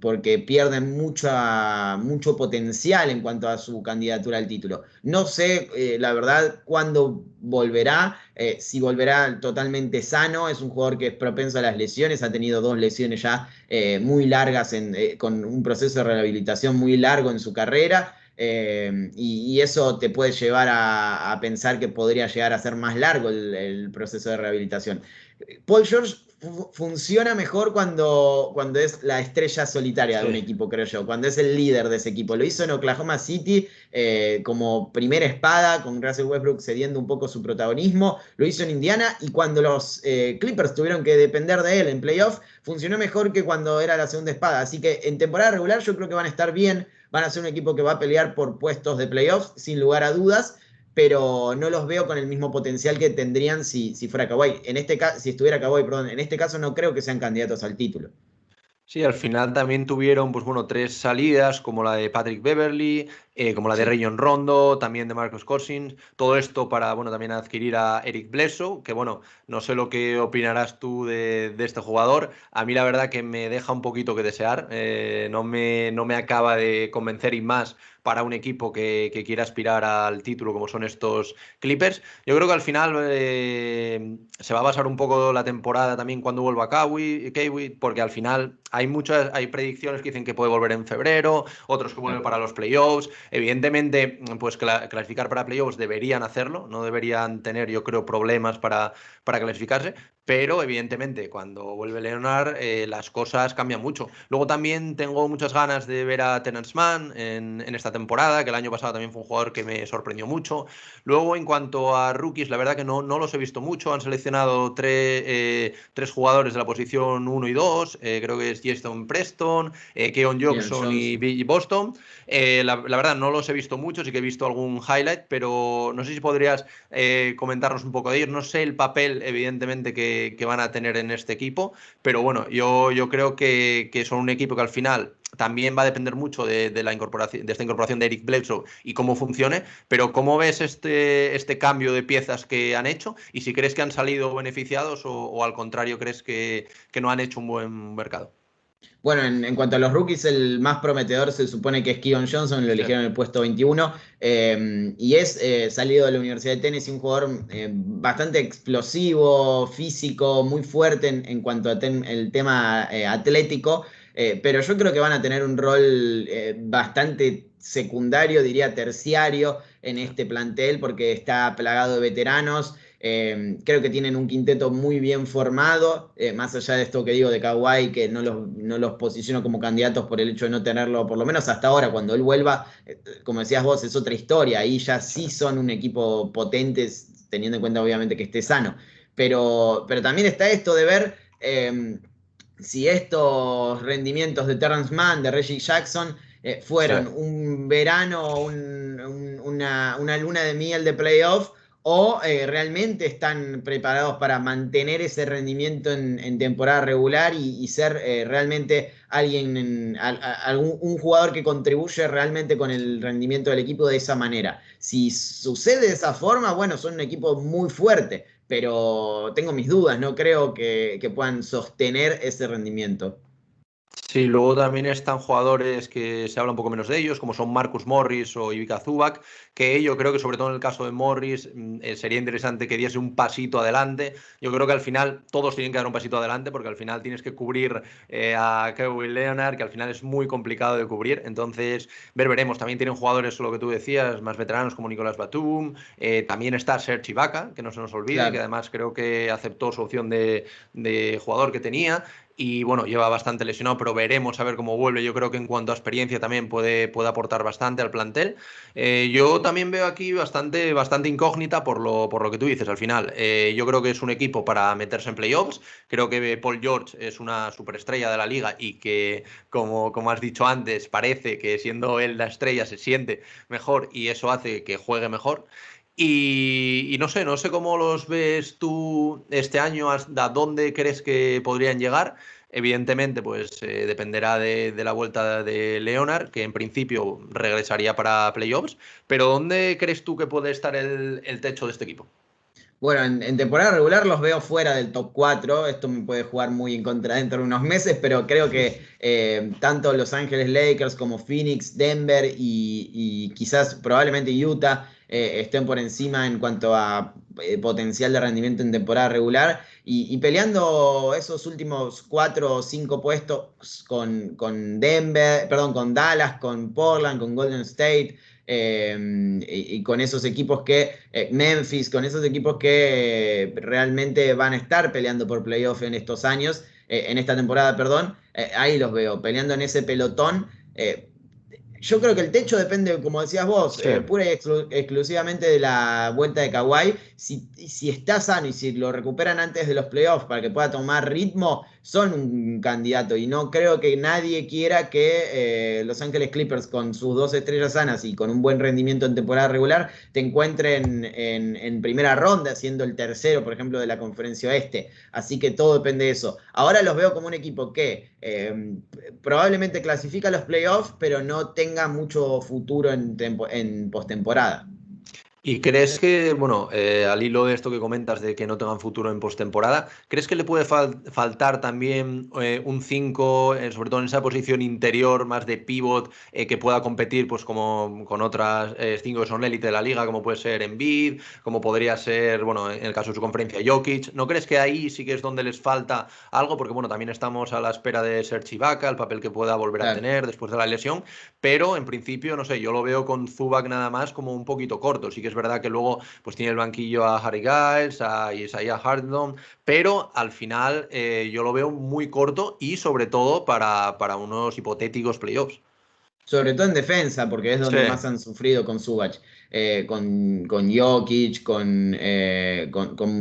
porque pierden mucho potencial en cuanto a su candidatura al título. No sé, la verdad, cuándo volverá, si volverá totalmente sano. Es un jugador que es propenso a las lesiones, ha tenido 2 lesiones ya muy largas, con un proceso de rehabilitación muy largo en su carrera. Y eso te puede llevar a pensar que podría llegar a ser más largo el proceso de rehabilitación. Paul George funciona mejor cuando es la estrella solitaria de un Sí. equipo, creo yo, cuando es el líder de ese equipo. Lo hizo en Oklahoma City como primera espada, con Russell Westbrook cediendo un poco su protagonismo. Lo hizo en Indiana, y cuando los Clippers tuvieron que depender de él en playoff, funcionó mejor que cuando era la segunda espada. Así que en temporada regular yo creo que van a estar bien. Van a ser un equipo que va a pelear por puestos de playoffs, sin lugar a dudas, pero no los veo con el mismo potencial que tendrían si fuera Kawhi. Si estuviera Kawhi, perdón, en este caso no creo que sean candidatos al título. Sí, al final también tuvieron, pues bueno, 3 salidas, como la de Patrick Beverley, como la de Sí. Rayon Rondo, también de Marcus Cousins. Todo esto para, bueno, también adquirir a Eric Bledsoe, que bueno, no sé lo que opinarás tú de este jugador. A mí la verdad que me deja un poquito que desear. No me acaba de convencer, y más para un equipo que quiera aspirar al título como son estos Clippers. Yo creo que al final se va a basar un poco la temporada también cuando vuelva Kawhi, porque al final hay predicciones que dicen que puede volver en febrero, otros que vuelven para los playoffs. Evidentemente, pues clasificar para playoffs deberían hacerlo, no deberían tener, yo creo, problemas para clasificarse, pero evidentemente cuando vuelve Leonard las cosas cambian mucho. Luego también tengo muchas ganas de ver a Terance Mann en esta temporada, que el año pasado también fue un jugador que me sorprendió mucho. Luego, en cuanto a rookies, la verdad que no los he visto mucho. Han seleccionado tres jugadores de la posición 1 y 2. Creo que es Jason Preston, Keon Bien, Johnson y Johnson. Boston. La verdad no los he visto mucho, sí que he visto algún highlight, pero no sé si podrías comentarnos un poco de ellos. No sé el papel, evidentemente, que van a tener en este equipo, pero bueno, yo creo que son un equipo que al final también va a depender mucho de esta incorporación de Eric Bledsoe y cómo funcione. Pero ¿cómo ves este cambio de piezas que han hecho? Y si crees que han salido beneficiados o al contrario crees que no han hecho un buen mercado. Bueno, en cuanto a los rookies, el más prometedor se supone que es Keon Johnson, lo Sí. eligieron en el puesto 21, y es salido de la Universidad de Tennessee, un jugador bastante explosivo, físico, muy fuerte en cuanto a el tema atlético, pero yo creo que van a tener un rol bastante secundario, diría terciario, en este plantel, porque está plagado de veteranos. Creo que tienen un quinteto muy bien formado, más allá de esto que digo de Kawhi, que no los posiciono como candidatos por el hecho de no tenerlo, por lo menos hasta ahora. Cuando él vuelva, como decías vos, es otra historia. Ahí ya sí son un equipo potente, teniendo en cuenta obviamente que esté sano. Pero también está esto de ver si estos rendimientos de Terrence Mann, de Reggie Jackson, Sí. fueron un verano, una luna de miel de playoff, o realmente están preparados para mantener ese rendimiento en temporada regular y ser realmente un jugador que contribuye realmente con el rendimiento del equipo de esa manera. Si sucede de esa forma, bueno, son un equipo muy fuerte, pero tengo mis dudas, no creo que puedan sostener ese rendimiento. Sí, luego también están jugadores que se habla un poco menos de ellos, como son Marcus Morris o Ivica Zubac, que yo creo que sobre todo en el caso de Morris sería interesante que diese un pasito adelante. Yo creo que al final todos tienen que dar un pasito adelante porque al final tienes que cubrir a Kawhi Leonard, que al final es muy complicado de cubrir. Entonces, veremos. También tienen jugadores, lo que tú decías, más veteranos como Nicolás Batum. También está Serge Ibaka, que no se nos olvide, que Claro. además creo que aceptó su opción de jugador que tenía. Y bueno, lleva bastante lesionado, pero veremos a ver cómo vuelve. Yo creo que en cuanto a experiencia también puede aportar bastante al plantel. Yo también veo aquí bastante incógnita por lo que tú dices al final. Yo creo que es un equipo para meterse en playoffs. Creo que Paul George es una superestrella de la liga y que, como has dicho antes, parece que siendo él la estrella se siente mejor y eso hace que juegue mejor. Y no sé cómo los ves tú este año, hasta dónde crees que podrían llegar. Evidentemente, pues dependerá de la vuelta de Leonard, que en principio regresaría para playoffs. Pero ¿dónde crees tú que puede estar el techo de este equipo? Bueno, en temporada regular los veo fuera del top 4. Esto me puede jugar muy en contra dentro de unos meses, pero creo que tanto Los Ángeles Lakers como Phoenix, Denver y quizás probablemente Utah estén por encima en cuanto a potencial de rendimiento en temporada regular y peleando esos últimos 4 o 5 puestos con Denver, perdón, con Dallas, con Portland, con Golden State. Y con esos equipos Memphis, con esos equipos que realmente van a estar peleando por playoff en estos años, en esta temporada, perdón, ahí los veo peleando en ese pelotón. Yo creo que el techo depende, como decías vos, Sí. pura y exclusivamente de la vuelta de Kawhi. Si está sano y si lo recuperan antes de los playoffs para que pueda tomar ritmo, son un candidato. Y no creo que nadie quiera que Los Ángeles Clippers, con sus 2 estrellas sanas y con un buen rendimiento en temporada regular, te encuentren en primera ronda, siendo el tercero, por ejemplo, de la conferencia oeste. Así que todo depende de eso. Ahora los veo como un equipo que probablemente clasifica a los playoffs, pero no tenga mucho futuro en postemporada. ¿Y crees que, bueno, al hilo de esto que comentas de que no tengan futuro en postemporada, ¿crees que le puede faltar también un 5, sobre todo en esa posición interior, más de pivot, que pueda competir pues como con otras 5 que son élite de la liga, como puede ser Embiid, como podría ser, bueno, en el caso de su conferencia, Jokic? ¿No crees que ahí sí que es donde les falta algo? Porque, bueno, también estamos a la espera de Serge Ibaka, el papel que pueda volver a Claro. tener después de la lesión, pero en principio, no sé, yo lo veo con Zubac nada más como un poquito corto. Sí que es verdad que luego pues tiene el banquillo a Harry Giles, a Isaiah Harden, pero al final yo lo veo muy corto y sobre todo para unos hipotéticos playoffs. Sobre todo en defensa, porque es Sí, donde más han sufrido con Zubac, con Jokic, con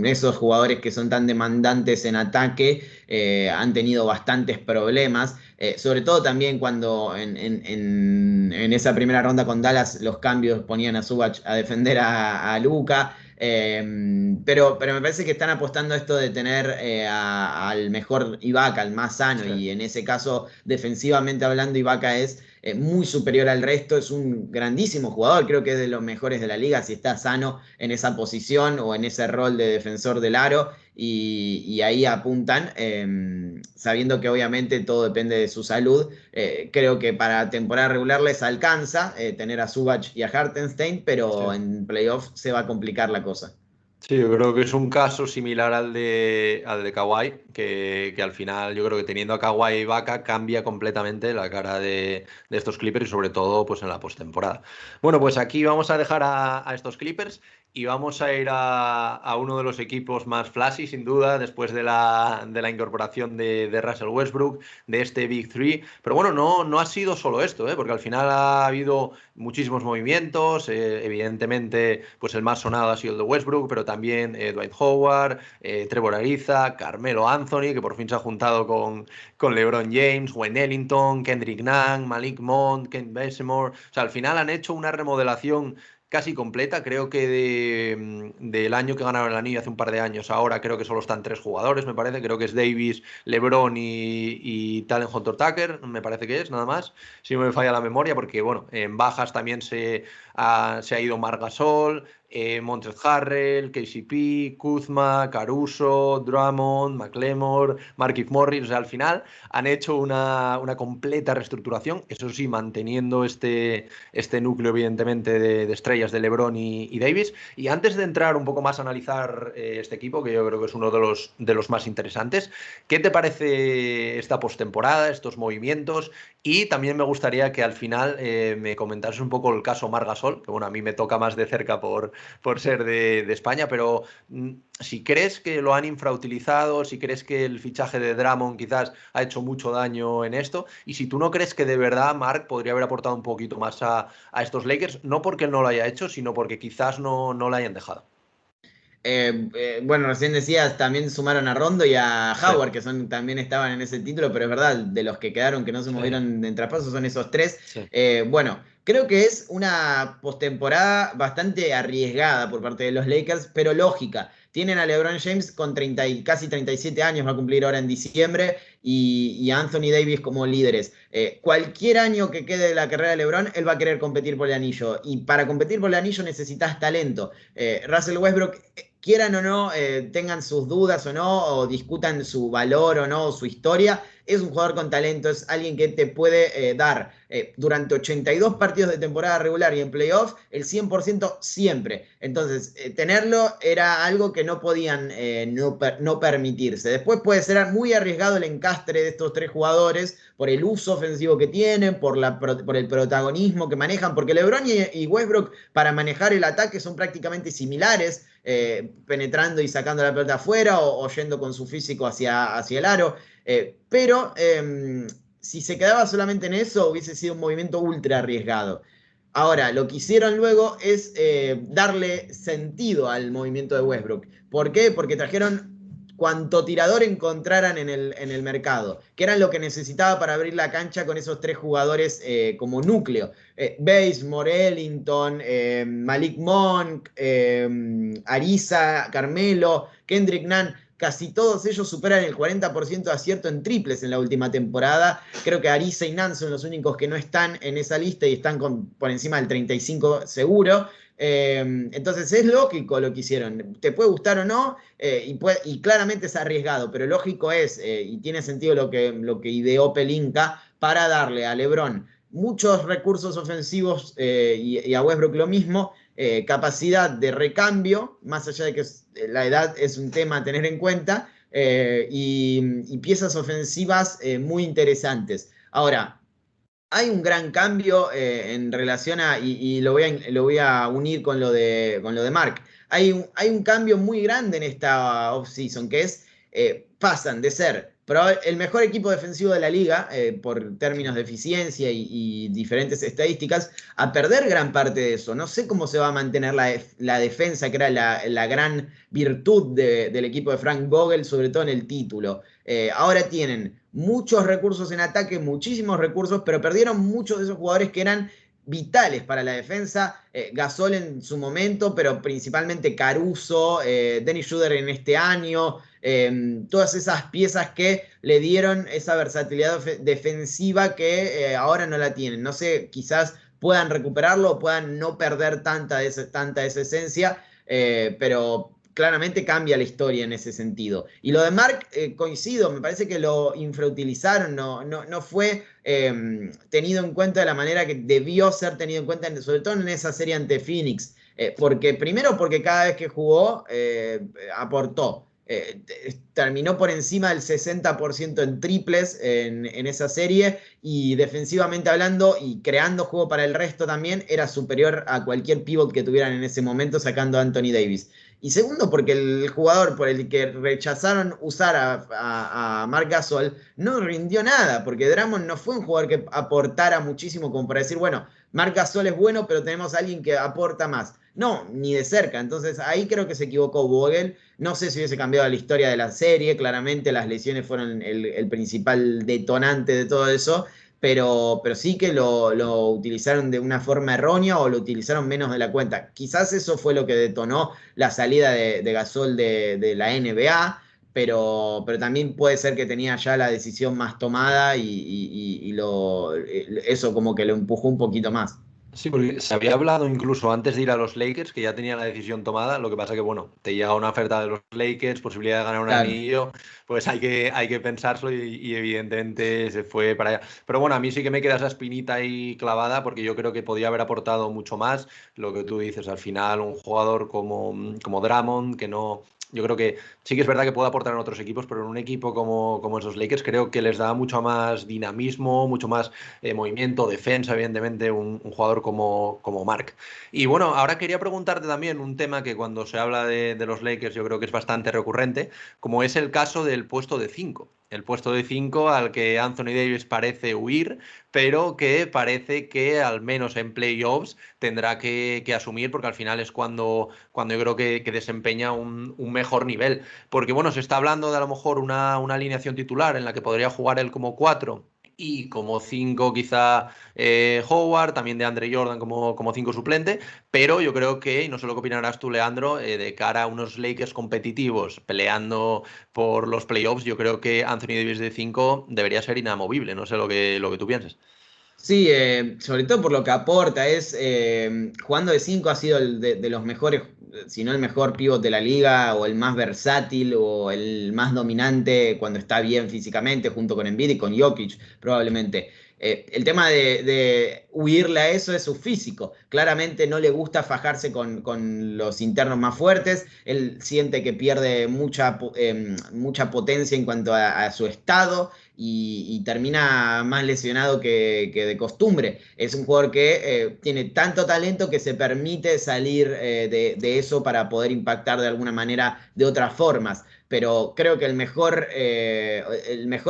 esos jugadores que son tan demandantes en ataque, han tenido bastantes problemas. Sobre todo también cuando en esa primera ronda con Dallas los cambios ponían a Zubac a defender a Luka. Pero me parece que están apostando a esto de tener al mejor Ibaka, al más sano, sí. y en ese caso, defensivamente hablando, Ibaka es muy superior al resto, es un grandísimo jugador, creo que es de los mejores de la liga si está sano en esa posición o en ese rol de defensor del aro, y ahí apuntan, sabiendo que obviamente todo depende de su salud. Creo que para temporada regular les alcanza tener a Zubac y a Hartenstein, Sí. pero en playoff se va a complicar la cosa. Sí, yo creo que es un caso similar al de Kawhi, que al final yo creo que teniendo a Kawhi y Vaca cambia completamente la cara de estos Clippers y sobre todo pues en la postemporada. Bueno, pues aquí vamos a dejar a estos Clippers y vamos a ir a uno de los equipos más flashy, sin duda, después de la incorporación de Russell Westbrook, de este Big Three. Pero bueno, no ha sido solo esto, porque al final ha habido muchísimos movimientos. Evidentemente, pues el más sonado ha sido el de Westbrook, pero también Dwight Howard, Trevor Ariza, Carmelo Anthony, que por fin se ha juntado con LeBron James, Wayne Ellington, Kendrick Nunn, Malik Monk, Kent Bazemore. O sea, al final han hecho una remodelación casi completa. Creo que del año que ganaron el anillo hace un par de años, ahora creo que solo están 3 jugadores, me parece. Creo que es Davis, LeBron y Talen Horton-Tucker, me parece que es, nada más. Si no me falla la memoria, porque bueno, en bajas también se ha ido Marc Gasol, Montrezl Harrell, KCP, Kuzma, Caruso, Drummond, McLemore, Markieff Morris. O sea, al final han hecho una completa reestructuración, eso sí, manteniendo este núcleo, evidentemente, de estrellas de LeBron y Davis. Y antes de entrar un poco más a analizar este equipo, que yo creo que es uno de los más interesantes, ¿qué te parece esta postemporada, estos movimientos? Y también me gustaría que al final me comentases un poco el caso Marc Gasol, que bueno, a mí me toca más de cerca por ser de España, pero si crees que lo han infrautilizado, si crees que el fichaje de Drummond quizás ha hecho mucho daño en esto, y si tú no crees que de verdad Marc podría haber aportado un poquito más a estos Lakers, no porque él no lo haya hecho, sino porque quizás no lo hayan dejado. Bueno, recién decías, también sumaron a Rondo y a Sí, Howard, que también estaban en ese título, pero es verdad, de los que quedaron que no se sí, movieron en traspaso son esos tres. sí. Bueno, creo que es una postemporada bastante arriesgada por parte de los Lakers, pero lógica. Tienen a LeBron James con casi 37 años, va a cumplir ahora en diciembre, y a Anthony Davis como líderes. Cualquier año que quede de la carrera de LeBron, él va a querer competir por el anillo, y para competir por el anillo necesitas talento. Russell Westbrook, quieran o no, tengan sus dudas o no, o discutan su valor o no, o su historia, es un jugador con talento, es alguien que te puede dar durante 82 partidos de temporada regular y en playoff el 100% siempre. Entonces, tenerlo era algo que no podían no permitirse. Después puede ser muy arriesgado el encastre de estos tres jugadores por el uso ofensivo que tienen, por el protagonismo que manejan, porque LeBron y Westbrook para manejar el ataque son prácticamente similares, penetrando y sacando la pelota afuera o yendo con su físico hacia el aro. Pero si se quedaba solamente en eso, hubiese sido un movimiento ultra arriesgado. Ahora, lo que hicieron luego es darle sentido al movimiento de Westbrook. ¿Por qué? Porque trajeron cuanto tirador encontraran en el mercado, que era lo que necesitaba para abrir la cancha con esos tres jugadores como núcleo. Bazemore, Ellington, Malik Monk, Ariza, Carmelo, Kendrick Nunn. Casi todos ellos superan el 40% de acierto en triples en la última temporada. Creo que Ariza y Nunn son los únicos que no están en esa lista y están por encima del 35% seguro. Entonces es lógico lo que hicieron. Te puede gustar o no, y claramente es arriesgado, pero lógico es, y tiene sentido lo que ideó Pelinka para darle a LeBron muchos recursos ofensivos y a Westbrook lo mismo, capacidad de recambio, más allá de que la edad es un tema a tener en cuenta, y piezas ofensivas muy interesantes. Ahora, hay un gran cambio en relación a, y lo voy a unir con lo de Marc. Hay un cambio muy grande en esta offseason, que es, pasan de ser el mejor equipo defensivo de la liga, por términos de eficiencia y diferentes estadísticas, a perder gran parte de eso. No sé cómo se va a mantener la defensa, que era la gran virtud del equipo de Frank Vogel, sobre todo en el título. Ahora tienen muchos recursos en ataque, muchísimos recursos, pero perdieron muchos de esos jugadores que eran vitales para la defensa. Gasol en su momento, pero principalmente Caruso, Dennis Schroeder en este año, todas esas piezas que le dieron esa versatilidad defensiva que ahora no la tienen. No sé, quizás puedan recuperarlo o puedan no perder tanta de esa esencia, pero claramente cambia la historia en ese sentido. Y lo de Marc, coincido, me parece que lo infrautilizaron, no fue tenido en cuenta de la manera que debió ser tenido en cuenta, sobre todo en esa serie ante Phoenix. Primero porque cada vez que jugó aportó. Terminó por encima del 60% en triples en esa serie, y defensivamente hablando y creando juego para el resto también era superior a cualquier pivot que tuvieran en ese momento, sacando a Anthony Davis. Y segundo, porque el jugador por el que rechazaron usar a Marc Gasol no rindió nada, porque Drummond no fue un jugador que aportara muchísimo como para decir, bueno, Marc Gasol es bueno, pero tenemos a alguien que aporta más. No, ni de cerca. Entonces ahí creo que se equivocó Vogel. No sé si hubiese cambiado la historia de la serie. Claramente las lesiones fueron el principal detonante de todo eso. pero sí que lo utilizaron de una forma errónea o lo utilizaron menos de la cuenta. Quizás eso fue lo que detonó la salida de Gasol de la NBA, pero también puede ser que tenía ya la decisión más tomada y eso como que lo empujó un poquito más. Sí, porque se había hablado incluso antes de ir a los Lakers, que ya tenía la decisión tomada. Lo que pasa que, bueno, te llega una oferta de los Lakers, posibilidad de ganar un Claro. anillo, pues hay que pensárselo y evidentemente se fue para allá. Pero bueno, a mí sí que me queda esa espinita ahí clavada porque yo creo que podía haber aportado mucho más. Lo que tú dices, al final, un jugador como Drummond, que no. Yo creo que sí que es verdad que puede aportar en otros equipos, pero en un equipo como esos Lakers creo que les da mucho más dinamismo, mucho más movimiento, defensa, evidentemente, un jugador como Mark. Y bueno, ahora quería preguntarte también un tema que cuando se habla de los Lakers yo creo que es bastante recurrente, como es el caso del puesto de 5. El puesto de 5 al que Anthony Davis parece huir, pero que parece que al menos en playoffs tendrá que asumir porque al final es cuando yo creo que desempeña un mejor nivel. Porque bueno, se está hablando de a lo mejor una alineación titular en la que podría jugar él como 4 y como 5 quizá Howard, también de Andre Jordan como 5 suplente, pero yo creo que, y no sé lo que opinarás tú, Leandro, de cara a unos Lakers competitivos peleando por los playoffs, yo creo que Anthony Davis de 5 debería ser inamovible, no sé lo que tú piensas. Sí, sobre todo por lo que aporta, jugando de 5 ha sido de los mejores, si no el mejor pívot de la liga, o el más versátil, o el más dominante cuando está bien físicamente, junto con Embiid y con Jokic, probablemente. El tema de huirle a eso es su físico. Claramente no le gusta fajarse con los internos más fuertes. Él siente que pierde mucha potencia en cuanto a su estado y termina más lesionado que de costumbre. Es un jugador que tiene tanto talento que se permite salir de eso para poder impactar de alguna manera de otras formas. Pero creo que el mejor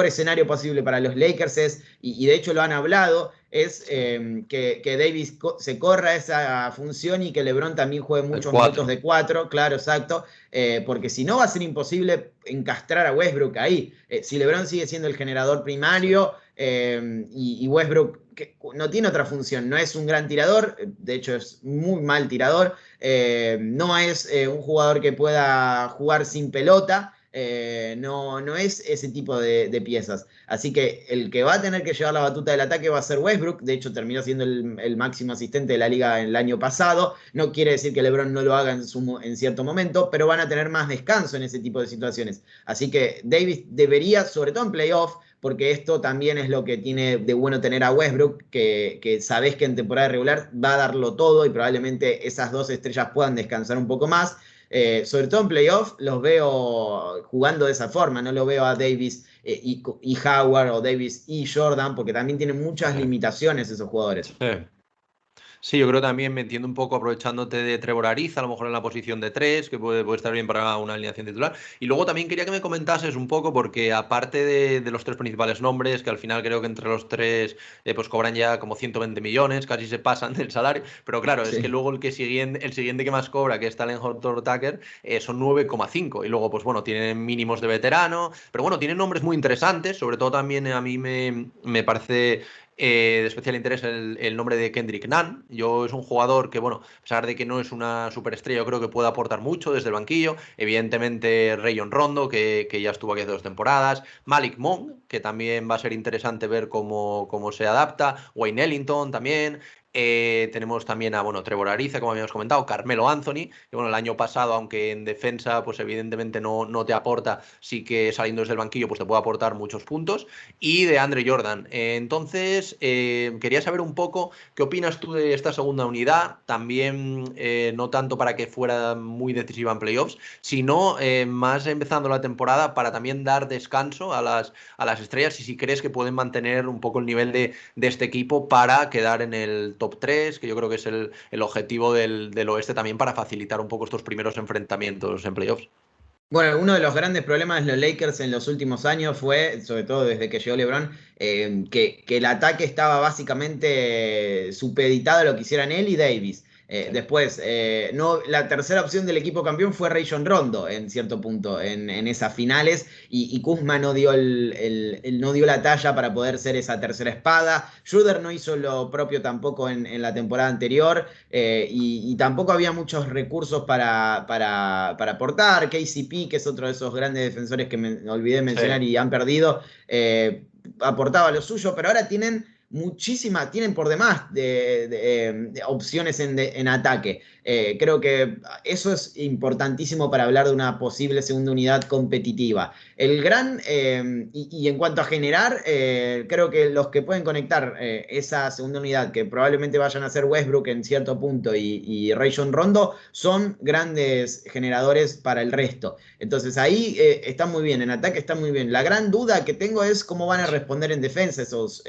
escenario posible para los Lakers y de hecho lo han hablado, es que Davis se corra esa función y que LeBron también juegue El muchos minutos 4. de 4, claro, exacto, porque si no va a ser imposible encastrar a Westbrook ahí. Si LeBron sigue siendo el generador Sí. primario y Westbrook que no tiene otra función, no es un gran tirador, de hecho es muy mal tirador, no es un jugador que pueda jugar sin pelota. No es ese tipo de piezas. Así que el que va a tener que llevar la batuta del ataque va a ser Westbrook. De hecho, terminó siendo el máximo asistente de la liga el año pasado. No quiere decir que LeBron no lo haga en cierto momento, pero van a tener más descanso en ese tipo de situaciones. Así que Davis debería, sobre todo en playoff, porque esto también es lo que tiene de bueno tener a Westbrook, que sabés que en temporada regular va a darlo todo y probablemente esas dos estrellas puedan descansar un poco más. Sobre todo en playoff los veo jugando de esa forma, no lo veo a Davis y Howard o Davis y Jordan, porque también tienen muchas Sí. limitaciones esos jugadores. Sí. Sí, yo creo también metiendo un poco, aprovechándote de Trevor Ariza, a lo mejor en la posición de 3 que puede estar bien para una alineación titular. Y luego también quería que me comentases un poco, porque aparte de los 3 principales nombres, que al final creo que entre los 3 pues cobran ya como 120 millones, casi se pasan del salario, pero claro, es que Sí. luego el siguiente que más cobra, que es Talen Horton-Tucker, son 9,5. Y luego, pues bueno, tienen mínimos de veterano, pero bueno, tienen nombres muy interesantes, sobre todo también a mí me parece de especial interés el nombre de Kendrick Nunn. Es un jugador que, bueno, a pesar de que no es una superestrella, yo creo que puede aportar mucho desde el banquillo. Evidentemente, Rayon Rondo, que ya estuvo aquí hace 2 temporadas. Malik Monk, que también va a ser interesante ver cómo se adapta. Wayne Ellington también. Tenemos también a Trevor Ariza, como habíamos comentado, Carmelo Anthony, que bueno, el año pasado, aunque en defensa, pues evidentemente no te aporta, sí que saliendo desde el banquillo, pues te puede aportar muchos puntos y de Andre Jordan. Entonces, quería saber un poco qué opinas tú de esta segunda unidad, también no tanto para que fuera muy decisiva en playoffs, sino más empezando la temporada para también dar descanso a las estrellas y si crees que pueden mantener un poco el nivel de este equipo para quedar en el top 3, que yo creo que es el objetivo del oeste también para facilitar un poco estos primeros enfrentamientos en playoffs. Bueno, uno de los grandes problemas de los Lakers en los últimos años fue, sobre todo desde que llegó LeBron, que el ataque estaba básicamente supeditado a lo que hicieran él y Davis. Después, no, la tercera opción del equipo campeón fue Rayon Rondo en cierto punto en esas finales y Kuzma no dio, no dio la talla para poder ser esa tercera espada. Schroeder no hizo lo propio tampoco en la temporada anterior y tampoco había muchos recursos para aportar. KCP, que es otro de esos grandes defensores que me olvidé mencionar y han perdido, aportaba lo suyo, pero ahora tienen tienen por demás de opciones en ataque. Creo que eso es importantísimo para hablar de una posible segunda unidad competitiva. Y en cuanto a generar, creo que los que pueden conectar esa segunda unidad, que probablemente vayan a ser Westbrook en cierto punto y Rayon Rondo, son grandes generadores para el resto. Entonces ahí está muy bien, en ataque está muy bien. La gran duda que tengo es cómo van a responder en defensa esos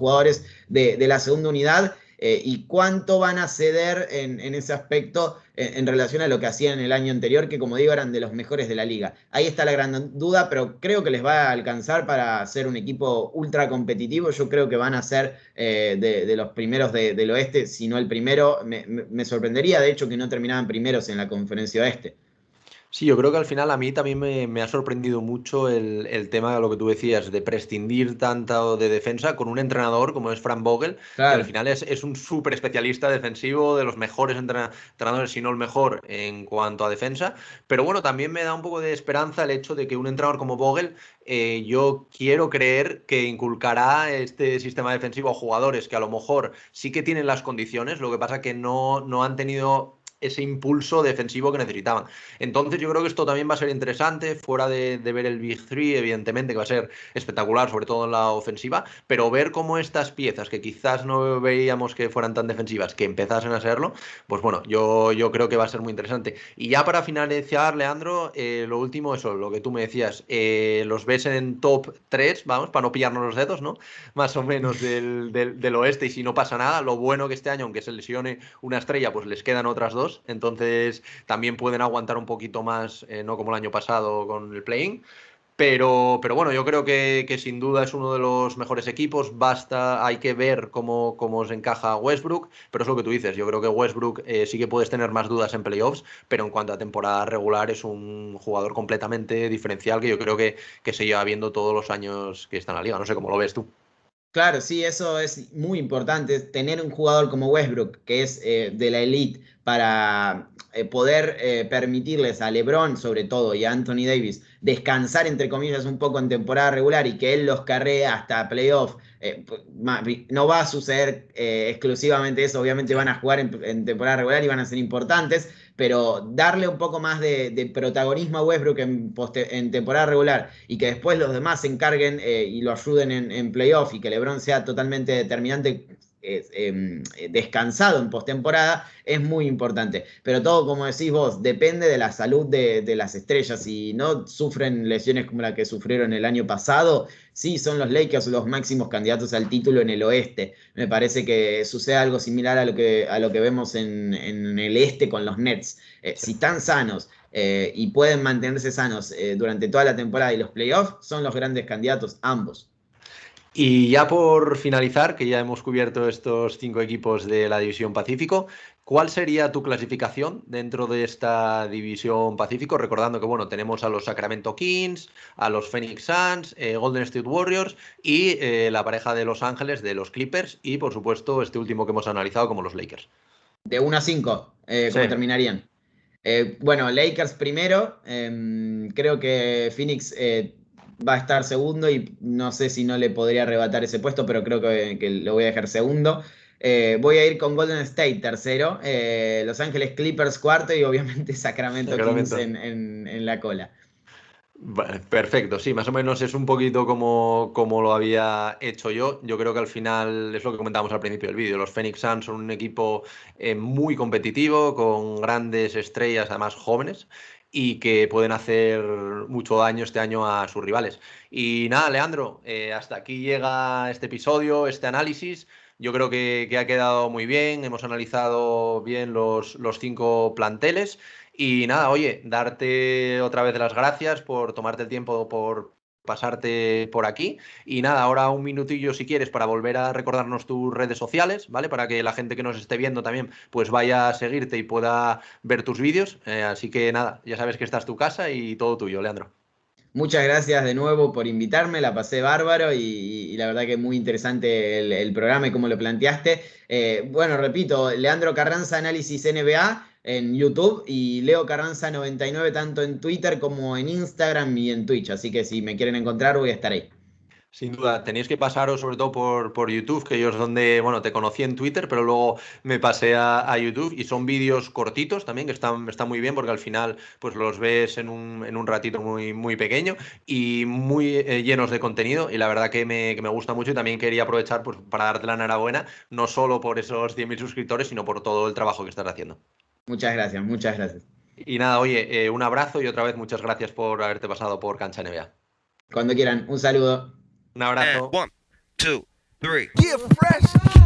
jugadores de la segunda unidad y cuánto van a ceder en ese aspecto en relación a lo que hacían el año anterior, que como digo eran de los mejores de la liga. Ahí está la gran duda, pero creo que les va a alcanzar para ser un equipo ultra competitivo. Yo creo que van a ser de los primeros del oeste, si no el primero. Me sorprendería, de hecho, que no terminaban primeros en la conferencia oeste. Sí, yo creo que al final a mí también me ha sorprendido mucho el tema de lo que tú decías, de prescindir tanto de defensa con un entrenador como es Frank Vogel, que al Claro. final es un súper especialista defensivo, de los mejores entrenadores, si no el mejor en cuanto a defensa. Pero bueno, también me da un poco de esperanza el hecho de que un entrenador como Vogel, yo quiero creer que inculcará este sistema defensivo a jugadores que a lo mejor sí que tienen las condiciones, lo que pasa que no han tenido ese impulso defensivo que necesitaban. Entonces yo creo que esto también va a ser interesante, fuera de ver el Big Three, evidentemente, que va a ser espectacular, sobre todo en la ofensiva, pero ver cómo estas piezas, que quizás no veíamos que fueran tan defensivas, que empezasen a serlo, pues bueno, yo creo que va a ser muy interesante. Y ya para finalizar, Leandro, lo último, eso, lo que tú me decías, los ves en top 3, vamos, para no pillarnos los dedos, ¿no? Más o menos del oeste, y si no pasa nada, lo bueno que este año, aunque se lesione una estrella, pues les quedan otras dos, entonces también pueden aguantar un poquito más, no como el año pasado con el play-in. Pero bueno, yo creo que sin duda es uno de los mejores equipos. Hay que ver cómo se encaja Westbrook, pero es lo que tú dices. Yo creo que Westbrook sí que puedes tener más dudas en playoffs, pero en cuanto a temporada regular es un jugador completamente diferencial que yo creo que se lleva viendo todos los años que está en la liga. No sé cómo lo ves tú. Claro, sí, eso es muy importante, tener un jugador como Westbrook, que es de la elite, para poder permitirles a LeBron, sobre todo, y a Anthony Davis, descansar, entre comillas, un poco en temporada regular y que él los carree hasta playoff. No va a suceder exclusivamente eso, obviamente van a jugar en temporada regular y van a ser importantes, pero darle un poco más de protagonismo a Westbrook en temporada regular y que después los demás se encarguen y lo ayuden en playoff y que LeBron sea totalmente determinante descansado en postemporada es muy importante. Pero todo, como decís vos, depende de la salud de las estrellas. Si no sufren lesiones como la que sufrieron el año pasado, sí, son los Lakers los máximos candidatos al título en el oeste. Me parece que sucede algo similar a lo que vemos en el este con los Nets. Si están sanos y pueden mantenerse sanos durante toda la temporada y los playoffs, son los grandes candidatos ambos. Y ya por finalizar, que ya hemos cubierto estos 5 equipos de la División Pacífico, ¿cuál sería tu clasificación dentro de esta División Pacífico? Recordando que, bueno, tenemos a los Sacramento Kings, a los Phoenix Suns, Golden State Warriors y la pareja de Los Ángeles, de los Clippers y, por supuesto, este último que hemos analizado como los Lakers. De 1 a 5, Sí, ¿cómo terminarían? Bueno, Lakers primero. Creo que Phoenix va a estar segundo y no sé si no le podría arrebatar ese puesto, pero creo que lo voy a dejar segundo. Voy a ir con Golden State tercero, Los Ángeles Clippers cuarto y obviamente Sacramento Kings Sacramento. en la cola. Vale, perfecto, sí, más o menos es un poquito como lo había hecho yo. Yo creo que al final es lo que comentábamos al principio del vídeo. Los Phoenix Suns son un equipo muy competitivo, con grandes estrellas, además jóvenes, y que pueden hacer mucho daño este año a sus rivales. Y nada, Leandro, hasta aquí llega este episodio, este análisis. Yo creo que ha quedado muy bien, hemos analizado bien los 5 planteles. Y nada, oye, darte otra vez las gracias por tomarte el tiempo por pasarte por aquí. Y nada, ahora un minutillo si quieres para volver a recordarnos tus redes sociales, ¿vale? Para que la gente que nos esté viendo también pues vaya a seguirte y pueda ver tus vídeos. Así que nada, ya sabes que esta es tu casa y todo tuyo, Leandro. Muchas gracias de nuevo por invitarme, la pasé bárbaro y la verdad que muy interesante el programa y cómo lo planteaste. Bueno, repito, Leandro Carranza Análisis NBA en YouTube y Leo Carranza 99 tanto en Twitter como en Instagram y en Twitch, así que si me quieren encontrar voy a estar ahí. Sin duda, tenéis que pasaros sobre todo por YouTube, que yo es donde, bueno, te conocí en Twitter, pero luego me pasé a YouTube y son vídeos cortitos también, que están muy bien porque al final pues los ves en un ratito muy pequeño y muy llenos de contenido y la verdad que me gusta mucho y también quería aprovechar pues, para darte la enhorabuena, no solo por esos 100.000 suscriptores, sino por todo el trabajo que estás haciendo. Muchas gracias, muchas gracias. Y nada, oye, un abrazo y otra vez muchas gracias por haberte pasado por Cancha NBA. Cuando quieran, un saludo. Un And abrazo. 1, 2, 3. Get fresh.